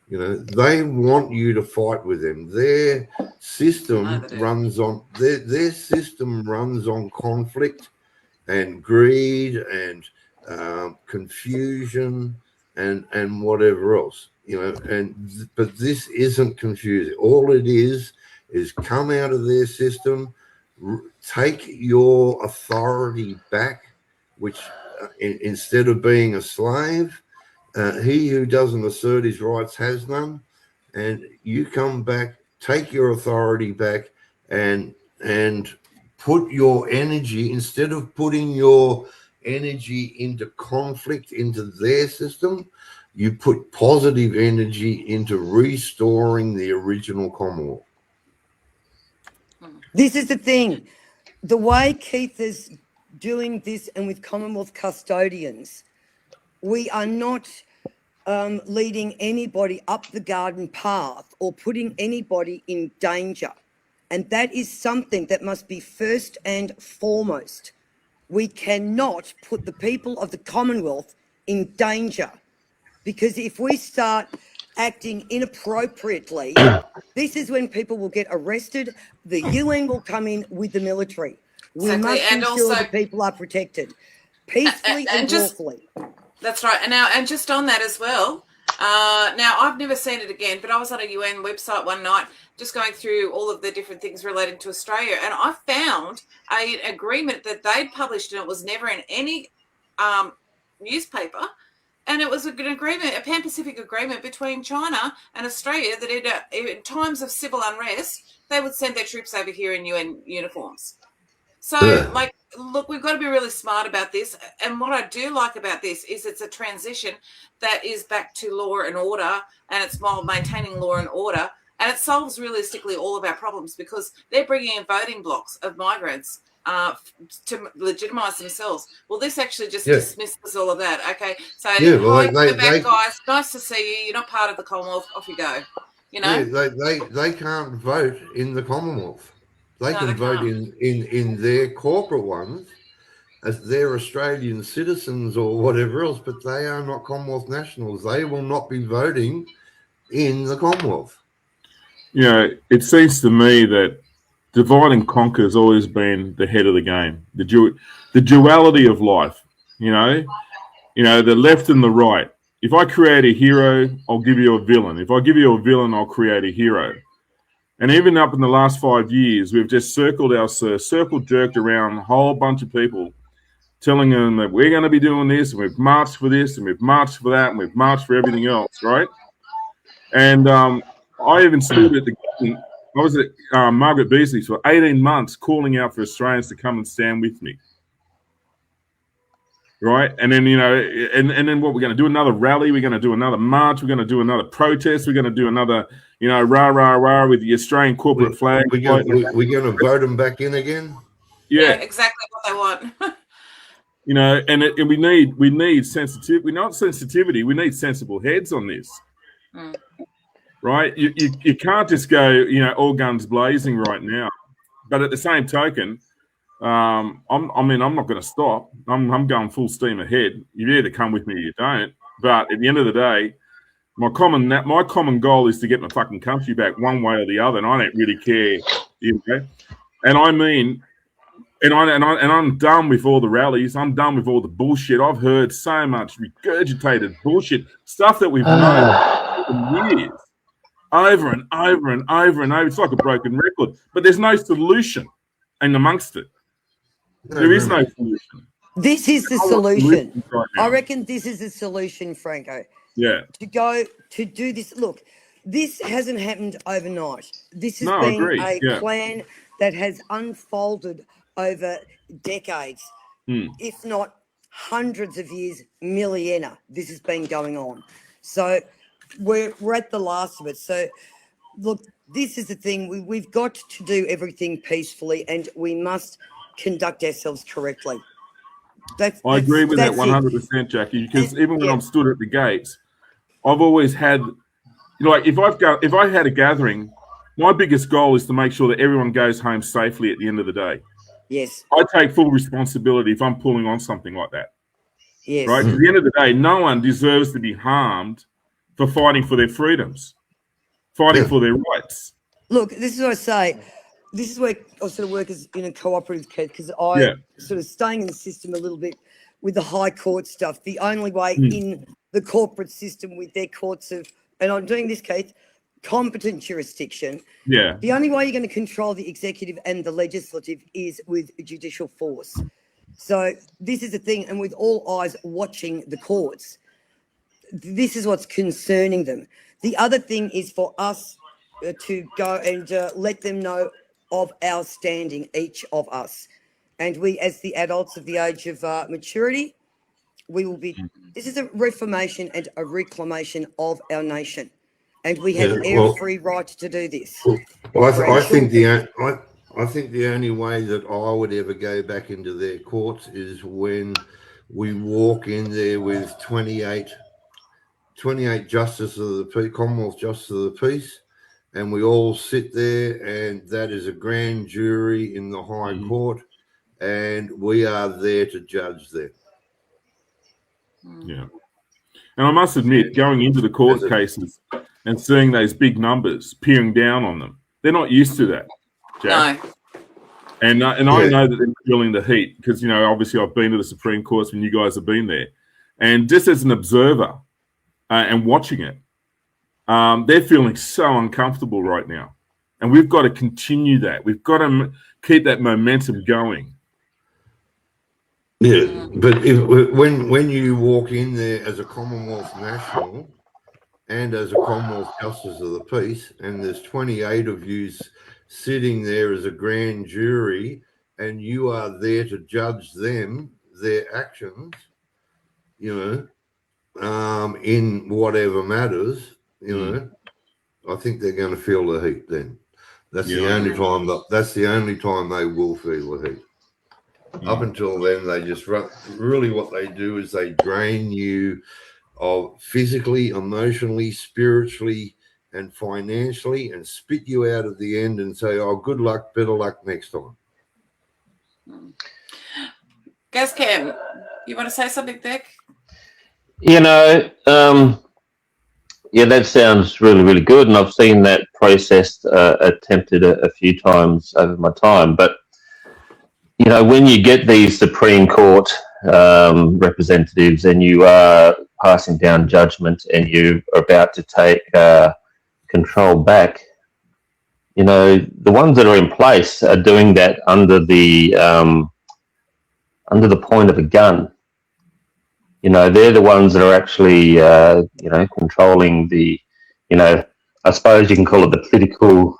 Speaker 9: They want you to fight with them. Their system runs on their system runs on conflict and greed and confusion and whatever else. But this isn't confusing. All it is come out of their system, take your authority back, which instead of being a slave, he who doesn't assert his rights has none. And you come back, take your authority back, and put your energy, instead of putting your energy into conflict into their system, you put positive energy into restoring the original Commonwealth.
Speaker 6: This is the thing. The way Keith is doing this and with Commonwealth Custodians, we are not leading anybody up the garden path or putting anybody in danger. And that is something that must be first and foremost. We cannot put the people of the Commonwealth in danger, because if we start acting inappropriately, this is when people will get arrested. The UN will come in with the military. We must ensure the people are protected peacefully and lawfully.
Speaker 7: That's right. And just on that as well, now I've never seen it again, but I was on a UN website one night just going through all of the different things relating to Australia, and I found an agreement that they'd published, and it was never in any newspaper, and it was an agreement, a Pan-Pacific agreement between China and Australia that in times of civil unrest, they would send their troops over here in UN uniforms. So, look, we've got to be really smart about this. And what I do like about this is it's a transition that is back to law and order, and it's while maintaining law and order. And it solves realistically all of our problems, because they're bringing in voting blocks of migrants to legitimise themselves. Well, this actually just dismisses all of that. Okay, so guys, nice to see you. You're not part of the Commonwealth. Off you go.
Speaker 9: They can't vote in the Commonwealth. They can vote in their corporate ones as their Australian citizens or whatever else, but they are not Commonwealth nationals. They will not be voting in the Commonwealth.
Speaker 5: It seems to me that divide and conquer has always been the head of the game. The duality of life, you know, the left and the right. If I create a hero, I'll give you a villain. If I give you a villain, I'll create a hero. And even up in the last 5 years, we've just circle jerked around a whole bunch of people, telling them that we're going to be doing this, and we've marched for this, and we've marched for that, and we've marched for everything else, right? And I even stood at I was at Margaret Beasley's for 18 months calling out for Australians to come and stand with me. Right? And then, and then what, we're going to do another rally, we're going to do another march, we're going to do another protest, we're going to do another, rah, rah, rah with the Australian corporate flag.
Speaker 9: We're going to vote them back in again?
Speaker 7: Yeah, exactly what they want.
Speaker 5: And we need sensitivity. We not sensitivity, we need sensible heads on this. Right? You can't just go, all guns blazing right now. But at the same token, I'm not going to stop. I'm going full steam ahead. You either come with me or you don't. But at the end of the day, my common goal is to get my fucking country back one way or the other, and I don't really care. And I'm done with all the rallies. I'm done with all the bullshit. I've heard so much regurgitated bullshit stuff that we've known for years, over and over and over and over. It's like a broken record, but there's no solution in amongst it. There is no solution.
Speaker 6: This is the solution. Right, I reckon this is the solution, Franco.
Speaker 5: Yeah.
Speaker 6: To do this. Look, this hasn't happened overnight. This has been a plan that has unfolded over decades, if not hundreds of years, millennia. This has been going on. So we're at the last of it. So look, this is the thing. We've got to do everything peacefully, and we must conduct ourselves correctly.
Speaker 5: I agree with that 100%, Jackie, because even when I'm stood at the gates, I've always had, like, if I had a gathering, my biggest goal is to make sure that everyone goes home safely at the end of the day.
Speaker 6: Yes.
Speaker 5: I take full responsibility if I'm pulling on something like that.
Speaker 6: Yes.
Speaker 5: Right? At the end of the day, no one deserves to be harmed for fighting for their freedoms, fighting for their rights.
Speaker 6: Look, this is what I say. This is where I sort of work as in a cooperative case, because I sort of staying in the system a little bit with the high court stuff. The only way in the corporate system with their courts of, and I'm doing this case, competent jurisdiction.
Speaker 5: Yeah.
Speaker 6: The only way you're going to control the executive and the legislative is with judicial force. So this is the thing, and with all eyes watching the courts, this is what's concerning them. The other thing is for us to go and let them know of our standing, each of us. And we, as the adults of the age of maturity, we will be, this is a reformation and a reclamation of our nation. And we have every right to do this.
Speaker 9: Well, I think the only way that I would ever go back into their courts is when we walk in there with 28 justices of the peace, Commonwealth Justices of the Peace, and we all sit there, and that is a grand jury in the High Court, and we are there to judge them.
Speaker 5: Yeah. And I must admit, going into the court cases and seeing those big numbers, peering down on them, they're not used to that, Jack.
Speaker 7: No.
Speaker 5: And I know that they're feeling the heat because, obviously I've been to the Supreme Court when you guys have been there. And just as an observer and watching it, they're feeling so uncomfortable right now. And we've got to continue that. We've got to keep that momentum going.
Speaker 9: Yeah, but when you walk in there as a Commonwealth national and as a Commonwealth Justice of the Peace, and there's 28 of you sitting there as a grand jury, and you are there to judge them, their actions, in whatever matters, I think they're going to feel the heat then. That's the only time they will feel the heat. Up until then, they just really what they do is they drain you of physically, emotionally, spiritually, and financially, and spit you out at the end and say, "Oh, good luck, better luck next time."
Speaker 7: Gazcam, you want to say something, Dick?
Speaker 8: Yeah, that sounds really, really good, and I've seen that process attempted a few times over my time. But you know, when you get these Supreme Court representatives, and you are passing down judgment, and you are about to take control back, you know, the ones that are in place are doing that under the point of a gun. You know, they're the ones that are actually, you know, controlling the, you know, I suppose you can call it the political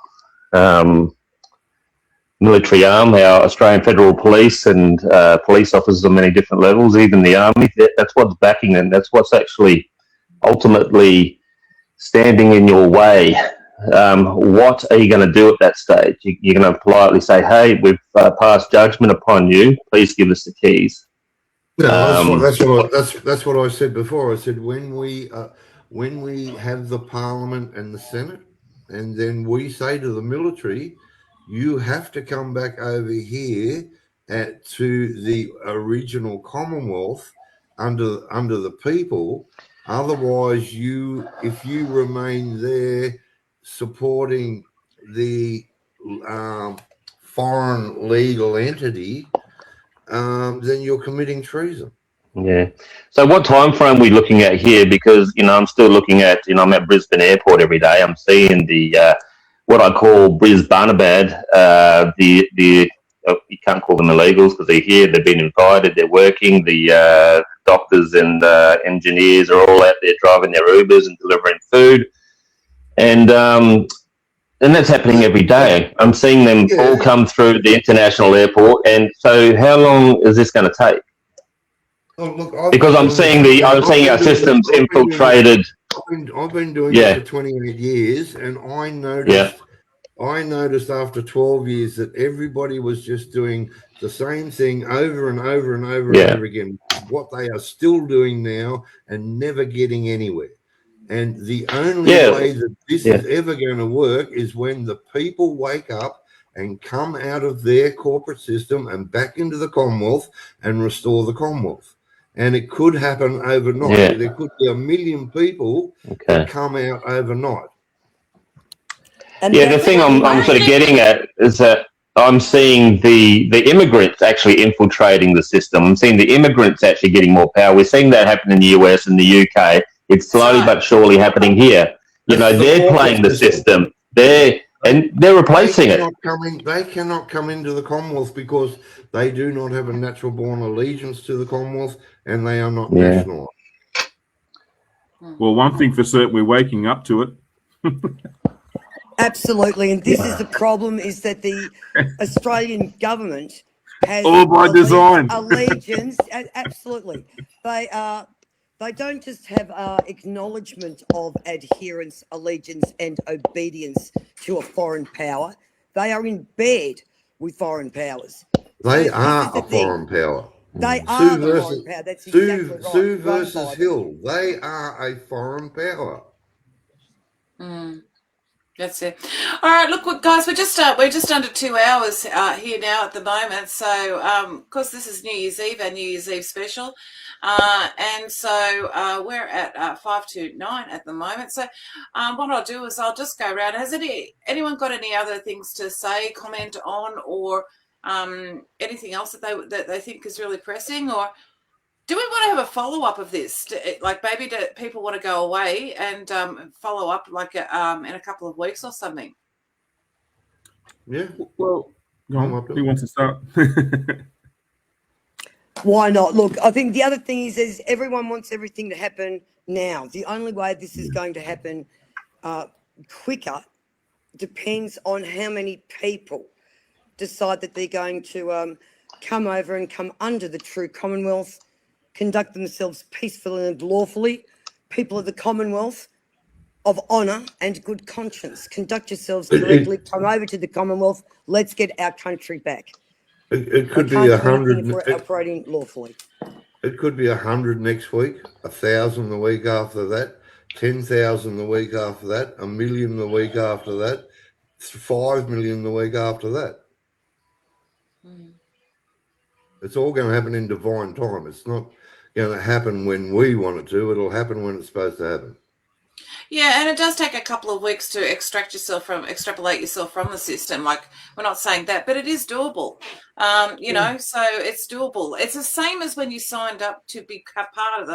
Speaker 8: military arm, our Australian Federal Police and police officers on many different levels, even the Army. That's what's backing them. That's what's actually ultimately standing in your way. What are you going to do at that stage? You're going to politely say, hey, we've passed judgment upon you. Please give us the keys.
Speaker 9: No, that's what I said before. I said when we have the Parliament and the Senate, and then we say to the military, you have to come back over here to the original Commonwealth under the people. Otherwise, if you remain there supporting the foreign legal entity, then you're committing treason.
Speaker 8: Yeah. So what time frame are we looking at here? Because, you know, I'm still looking at, you know, I'm at Brisbane Airport every day. I'm seeing the what I call Brisbanabad. You can't call them illegals because they're here. They've been invited. They're working. The doctors and engineers are all out there driving their Ubers and delivering food. And that's happening every day. I'm seeing them all come through the international airport. And so how long is this going to take?
Speaker 9: Oh, look,
Speaker 8: because I'm seeing our systems infiltrated.
Speaker 9: I've been doing it for 28 years, and I noticed after 12 years that everybody was just doing the same thing over and over and over and over again. What they are still doing now and never getting anywhere. And the only way that this is ever going to work is when the people wake up and come out of their corporate system and back into the Commonwealth and restore the Commonwealth. And it could happen overnight.
Speaker 8: Yeah.
Speaker 9: There could be 1 million people that come out overnight.
Speaker 6: And
Speaker 8: the thing I'm sort of getting at is that I'm seeing the immigrants actually infiltrating the system. I'm seeing the immigrants actually getting more power. We're seeing that happen in the US and the UK. It's slowly but surely happening here. You know, they're playing the system. They're replacing it.
Speaker 9: They cannot come into the Commonwealth because they do not have a natural born allegiance to the Commonwealth, and they are not national.
Speaker 5: Well, one thing for certain, we're waking up to it.
Speaker 6: Absolutely, and this is the problem: is that the Australian government has
Speaker 5: all by design
Speaker 6: allegiance. Absolutely, they don't just have acknowledgement of adherence, allegiance, and obedience to a foreign power. They are in bed with foreign powers.
Speaker 9: They are a foreign power.
Speaker 6: They are the foreign power. That's exactly right.
Speaker 9: Sue versus Hill. They are a foreign power.
Speaker 7: That's it. All right, look, guys, we're just under 2 hours here now at the moment. So, of course, this is New Year's Eve, our New Year's Eve special, and so we're at 5 to 9 at the moment. So, what I'll do is I'll just go around. Has anyone got any other things to say, comment on, or anything else that they think is really pressing, or do we want to have a follow-up of this? Like maybe do people want to go away and follow up like in a couple of weeks or something?
Speaker 9: Yeah.
Speaker 5: Well, who wants to start?
Speaker 6: Why not? Look, I think the other thing is everyone wants everything to happen now. The only way this is going to happen quicker depends on how many people decide that they're going to come over and come under the true Commonwealth, conduct themselves peacefully and lawfully. People of the Commonwealth of honour and good conscience, conduct yourselves correctly, come over to the Commonwealth. Let's get our country back.
Speaker 9: It could be 100
Speaker 6: if we're operating lawfully.
Speaker 9: It could be 100 next week, 1,000 the week after that, 10,000 the week after that, 1 million the week after that, 5 million the week after that. It's all going to happen in divine time. It's not going to happen when we want it to. It'll happen when it's supposed to happen.
Speaker 7: Yeah, and it does take a couple of weeks to extrapolate yourself from the system. Like, we're not saying that, but it is doable. You know, so it's doable. It's the same as when you signed up to be part of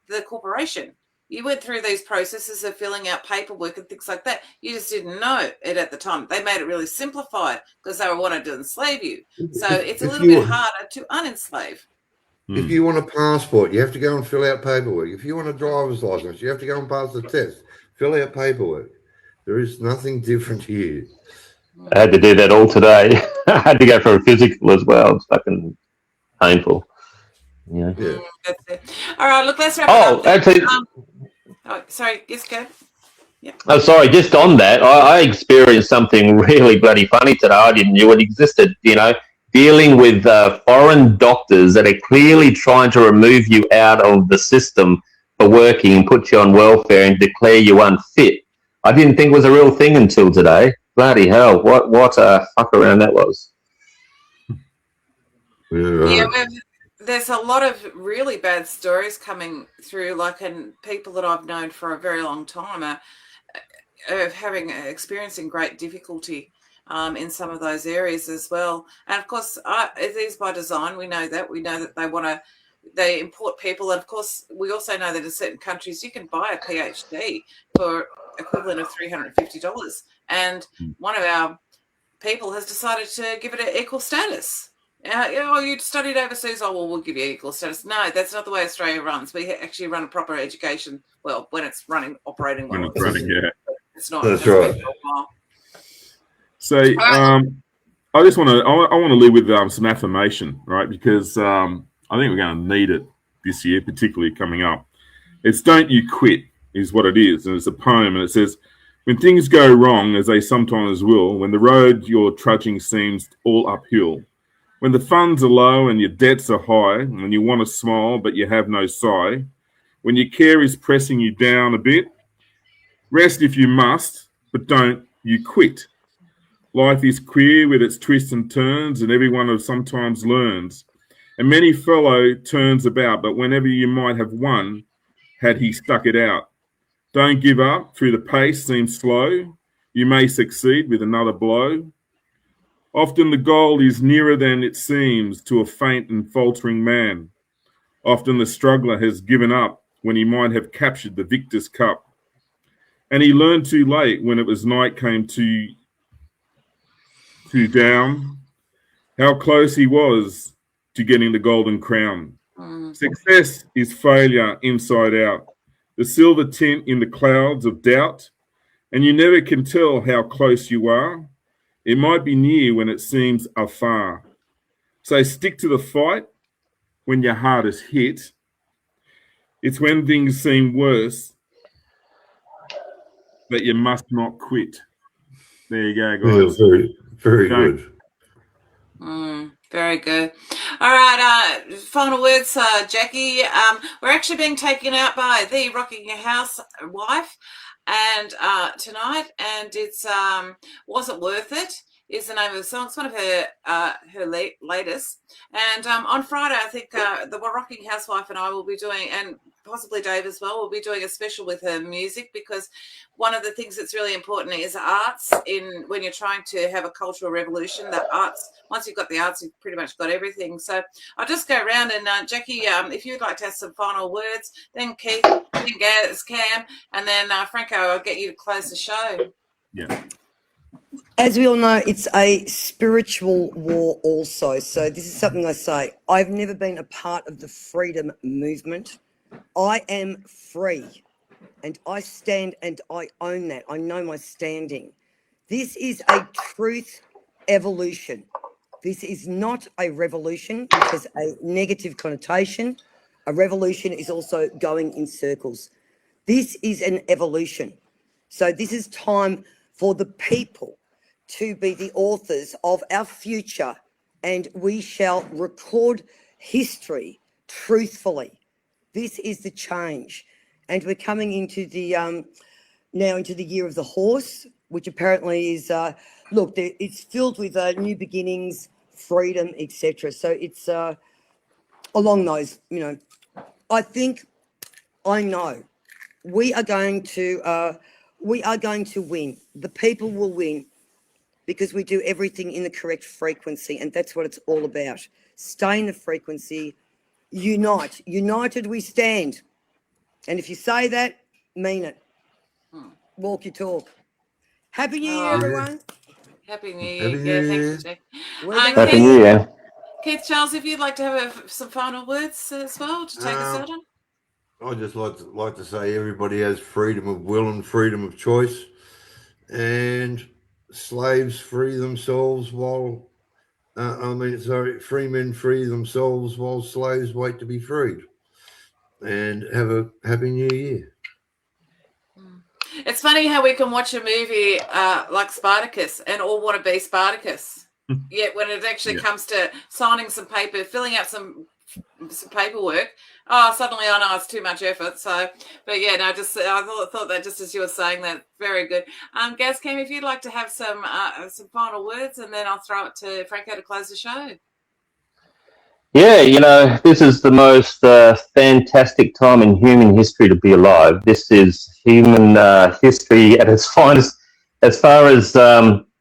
Speaker 7: the corporation. You went through these processes of filling out paperwork and things like that. You just didn't know it at the time. They made it really simplified because they wanted to enslave you. So it's a little bit harder to unenslave.
Speaker 9: If you want a passport, you have to go and fill out paperwork. If you want a driver's license, you have to go and pass the test. Fill out paperwork. There is nothing different here.
Speaker 8: I had to do that all today. I had to go for a physical as well. It's fucking painful. Yeah.
Speaker 7: That's it. All right, look, let's wrap
Speaker 8: Oh,
Speaker 7: it up.
Speaker 8: actually,
Speaker 7: Sorry, yes, go.
Speaker 8: oh, sorry, just on that, I experienced something really bloody funny today. I didn't know it existed, you know, dealing with foreign doctors that are clearly trying to remove you out of the system for working and put you on welfare and declare you unfit. I didn't think it was a real thing until today. Bloody hell, what a fuck around that was.
Speaker 7: There's a lot of really bad stories coming through, like, and people that I've known for a very long time are experiencing great difficulty in some of those areas as well. And of course, it is by design. We know that they import people, and of course, we also know that in certain countries you can buy a PhD for equivalent of $350. And one of our people has decided to give it an equal status. You studied overseas. Oh, well, we'll give you equal status. No, that's not the way Australia runs. We actually run a proper education. Well, when it's operating well. It's not.
Speaker 9: That's right.
Speaker 5: So, I just want to leave with some affirmation, right? Because I think we're going to need it this year, particularly coming up. It's "Don't you quit" is what it is, and it's a poem, and it says, "When things go wrong, as they sometimes will, when the road you're trudging seems all uphill, when the funds are low and your debts are high, and you want to smile but you have no sigh, when your care is pressing you down a bit, rest if you must, but don't you quit. Life is queer with its twists and turns, and everyone sometimes learns. And many fellow turns about, but whenever you might have won, had he stuck it out. Don't give up, through the pace seems slow. You may succeed with another blow. Often the goal is nearer than it seems to a faint and faltering man. Often the struggler has given up when he might have captured the victor's cup. And he learned too late when it was night came too down, how close he was to getting the golden crown. Success is failure inside out, the silver tint in the clouds of doubt, and you never can tell how close you are. It might be near when it seems afar. So stick to the fight when your heart is hit. It's when things seem worse that you must not quit. There you go, guys.
Speaker 9: Yeah, very, very good.
Speaker 7: Very good. All right, final words, Jackie. We're actually being taken out by the Rocking Housewife and tonight, and it's Was It Worth It is the name of the song. It's one of her latest. And on Friday, I think the Rocking Housewife and I will be doing, and possibly Dave as well, will be doing a special with her music, because one of the things that's really important is arts. When you're trying to have a cultural revolution, the arts, once you've got the arts, you've pretty much got everything. So I'll just go around, and Jackie, if you'd like to have some final words, then Keith, then Gazcam, and then Franco, I'll get you to close the show.
Speaker 5: Yeah.
Speaker 6: As we all know, it's a spiritual war also. So this is something I say. I've never been a part of the freedom movement. I am free, and I stand and I own that. I know my standing. This is a truth evolution. This is not a revolution, which has a negative connotation. A revolution is also going in circles. This is an evolution. So this is time for the people to be the authors of our future, and we shall record history truthfully. This is the change, and we're coming into the now into the year of the horse, which apparently is it's filled with new beginnings, freedom, etc. So it's along those, I think I know we are going to win. The people will win because we do everything in the correct frequency, and that's what it's all about. Stay in the frequency, unite. United we stand. And if you say that, mean it. Walk your talk. Happy New Year, everyone.
Speaker 7: Happy New Year.
Speaker 9: Happy New
Speaker 7: Yeah,
Speaker 9: Year.
Speaker 7: thanks, Jack.
Speaker 8: Happy New Year.
Speaker 7: Keith Charles, if you'd like to have some final words as well to take us out on.
Speaker 9: I'd just like to say everybody has freedom of will and freedom of choice, and slaves free themselves while free men free themselves while slaves wait to be freed. And have a happy New Year.
Speaker 7: It's funny how we can watch a movie like Spartacus and all want to be Spartacus. Yet when it actually comes to signing some paper, filling out some paperwork, suddenly I know it's too much effort. So, but yeah, no, I thought that just as you were saying that, very good. Gazcam, if you'd like to have some final words, and then I'll throw it to Franco to close the show.
Speaker 8: Yeah, this is the most fantastic time in human history to be alive. This is human history at its finest, as far as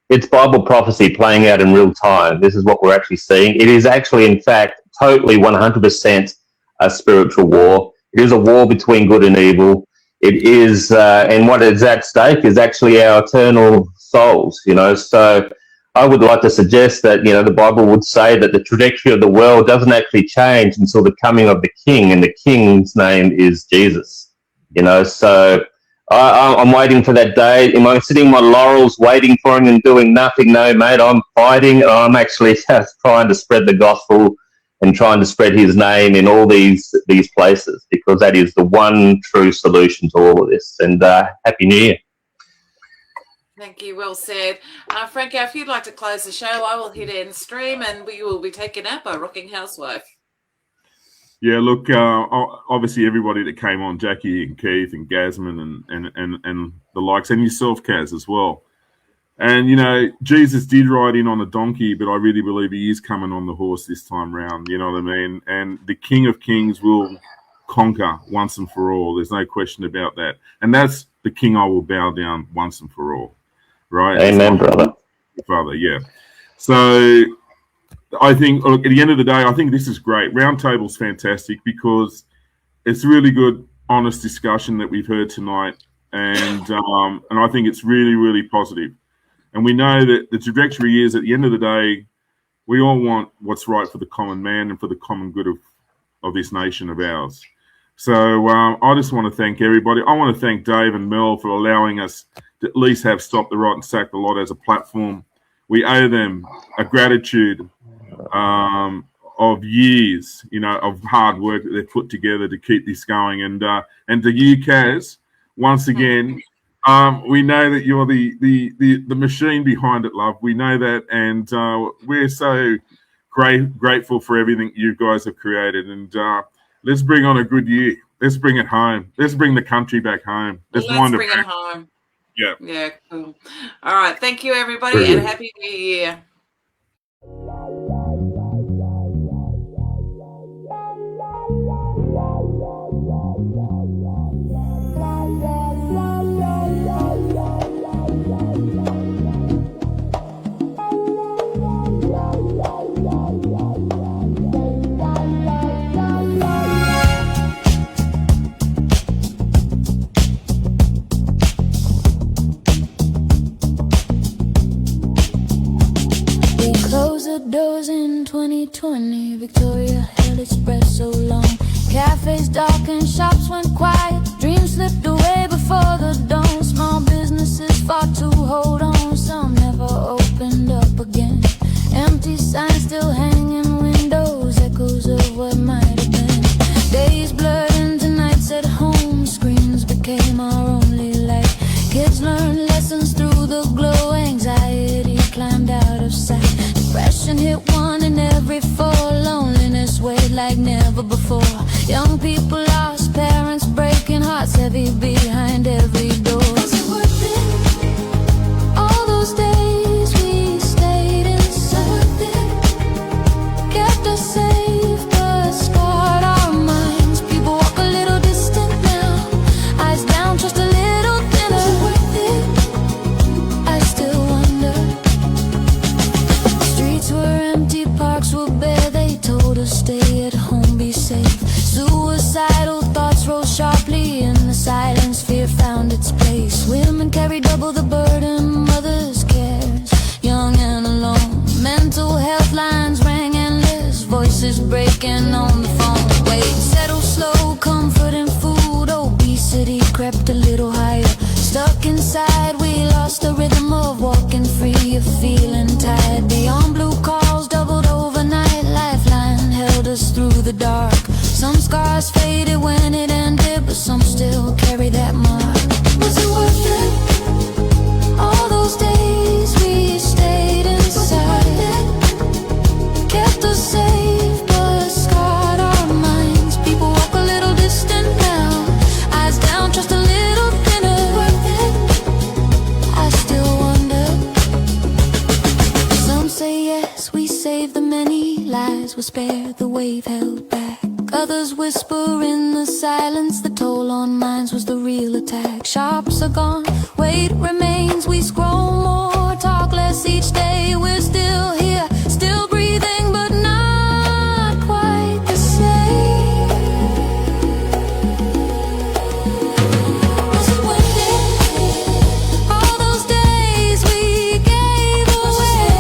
Speaker 8: it's Bible prophecy playing out in real time. This is what we're actually seeing. It is actually, in fact, totally 100% a spiritual war. It is a war between good and evil. It is, and what is at stake is actually our eternal souls, So I would like to suggest that, the Bible would say that the trajectory of the world doesn't actually change until the coming of the King, and the King's name is Jesus, So I'm waiting for that day. Am I sitting on my laurels waiting for him and doing nothing? No, mate, I'm fighting. I'm actually just trying to spread the gospel and trying to spread his name in all these places, because that is the one true solution to all of this. And Happy New Year.
Speaker 7: Thank you. Well said. Franco, if you'd like to close the show, I will hit end stream and we will be taken out by Rocking Housewife.
Speaker 5: Yeah, look, obviously everybody that came on, Jacquie and Keith and Gazman and the likes, and yourself, Caz, as well. And, Jesus did ride in on a donkey, but I really believe he is coming on the horse this time round, you know what I mean? And the King of Kings will conquer once and for all. There's no question about that. And that's the King I will bow down once and for all, right?
Speaker 8: Amen, brother.
Speaker 5: Father, yeah. So I think, look, at the end of the day, I think this is great. Roundtable's fantastic because it's really good, honest discussion that we've heard tonight. And I think it's really, really positive. And we know that the trajectory is, at the end of the day, we all want what's right for the common man and for the common good of this nation of ours. So I just want to thank everybody. I want to thank Dave and Mel for allowing us to at least have Stop the Rot and Sack the Lot as a platform. We owe them a gratitude of years, of hard work that they've put together to keep this going. And to you, Caz, once again, we know that you're the machine behind it, love. We know that, and we're so grateful for everything you guys have created. And let's bring on a good year. Let's bring it home. Let's bring the country back home.
Speaker 7: Let's bring it home.
Speaker 5: Yeah.
Speaker 7: Yeah, cool. All right. Thank you, everybody, and Happy New Year.
Speaker 10: Doors in 2020, Victoria held its breath so long. Cafes darkened, shops went quiet, dreams slipped away before the dawn. Small businesses fought to hold on, some never opened up again. Empty signs still hang in windows, echoes of what might have been. Days blurred into nights at home, screens became our only light. Kids learned lessons through the glow, anxiety climbed out of sight. Depression hit one in every four, loneliness weighed like never before. Young people lost parents, breaking hearts heavy behind every door. Was it worth it? All those days we stayed inside, kept us safe but scarred our minds. People walk a little distant now, eyes down Women carry double the burden, mothers cares, young and alone. Mental health lines rang endless, voices breaking on the phone. Wait, settle slow, comfort and food, obesity crept a little higher. Stuck inside, we lost the rhythm of walking free, of feeling tired. Beyond blue calls, doubled overnight, lifeline held us through the dark. Some scars faded when it ended, but some still carry that mark. Was it worth it? All those days we stayed inside, kept us safe but scarred our minds. People walk a little distant now, eyes down, trust a little thinner. Worth it? I still wonder. Some say yes, we saved the many lives, were spared, the wave held back. Others whisper in the silence, the toll on minds was the real attack. Shops are gone, weight remains, we scroll more, talk less each day. We're still here, still breathing, but not quite the same. Was it worth it? All those days we gave away.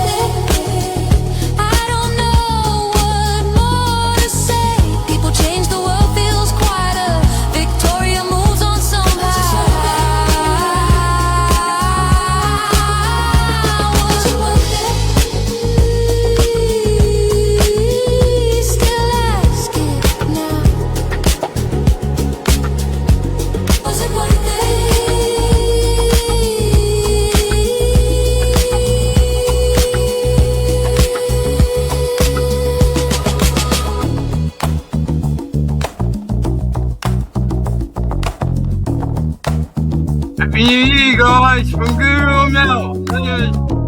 Speaker 10: I don't know what more to say. People change, the world feels quieter. Victoria moves on somehow. Was it worth it? Still ask it now. Was it worth it?
Speaker 11: Happy New Year, guys, from Guru and Caz.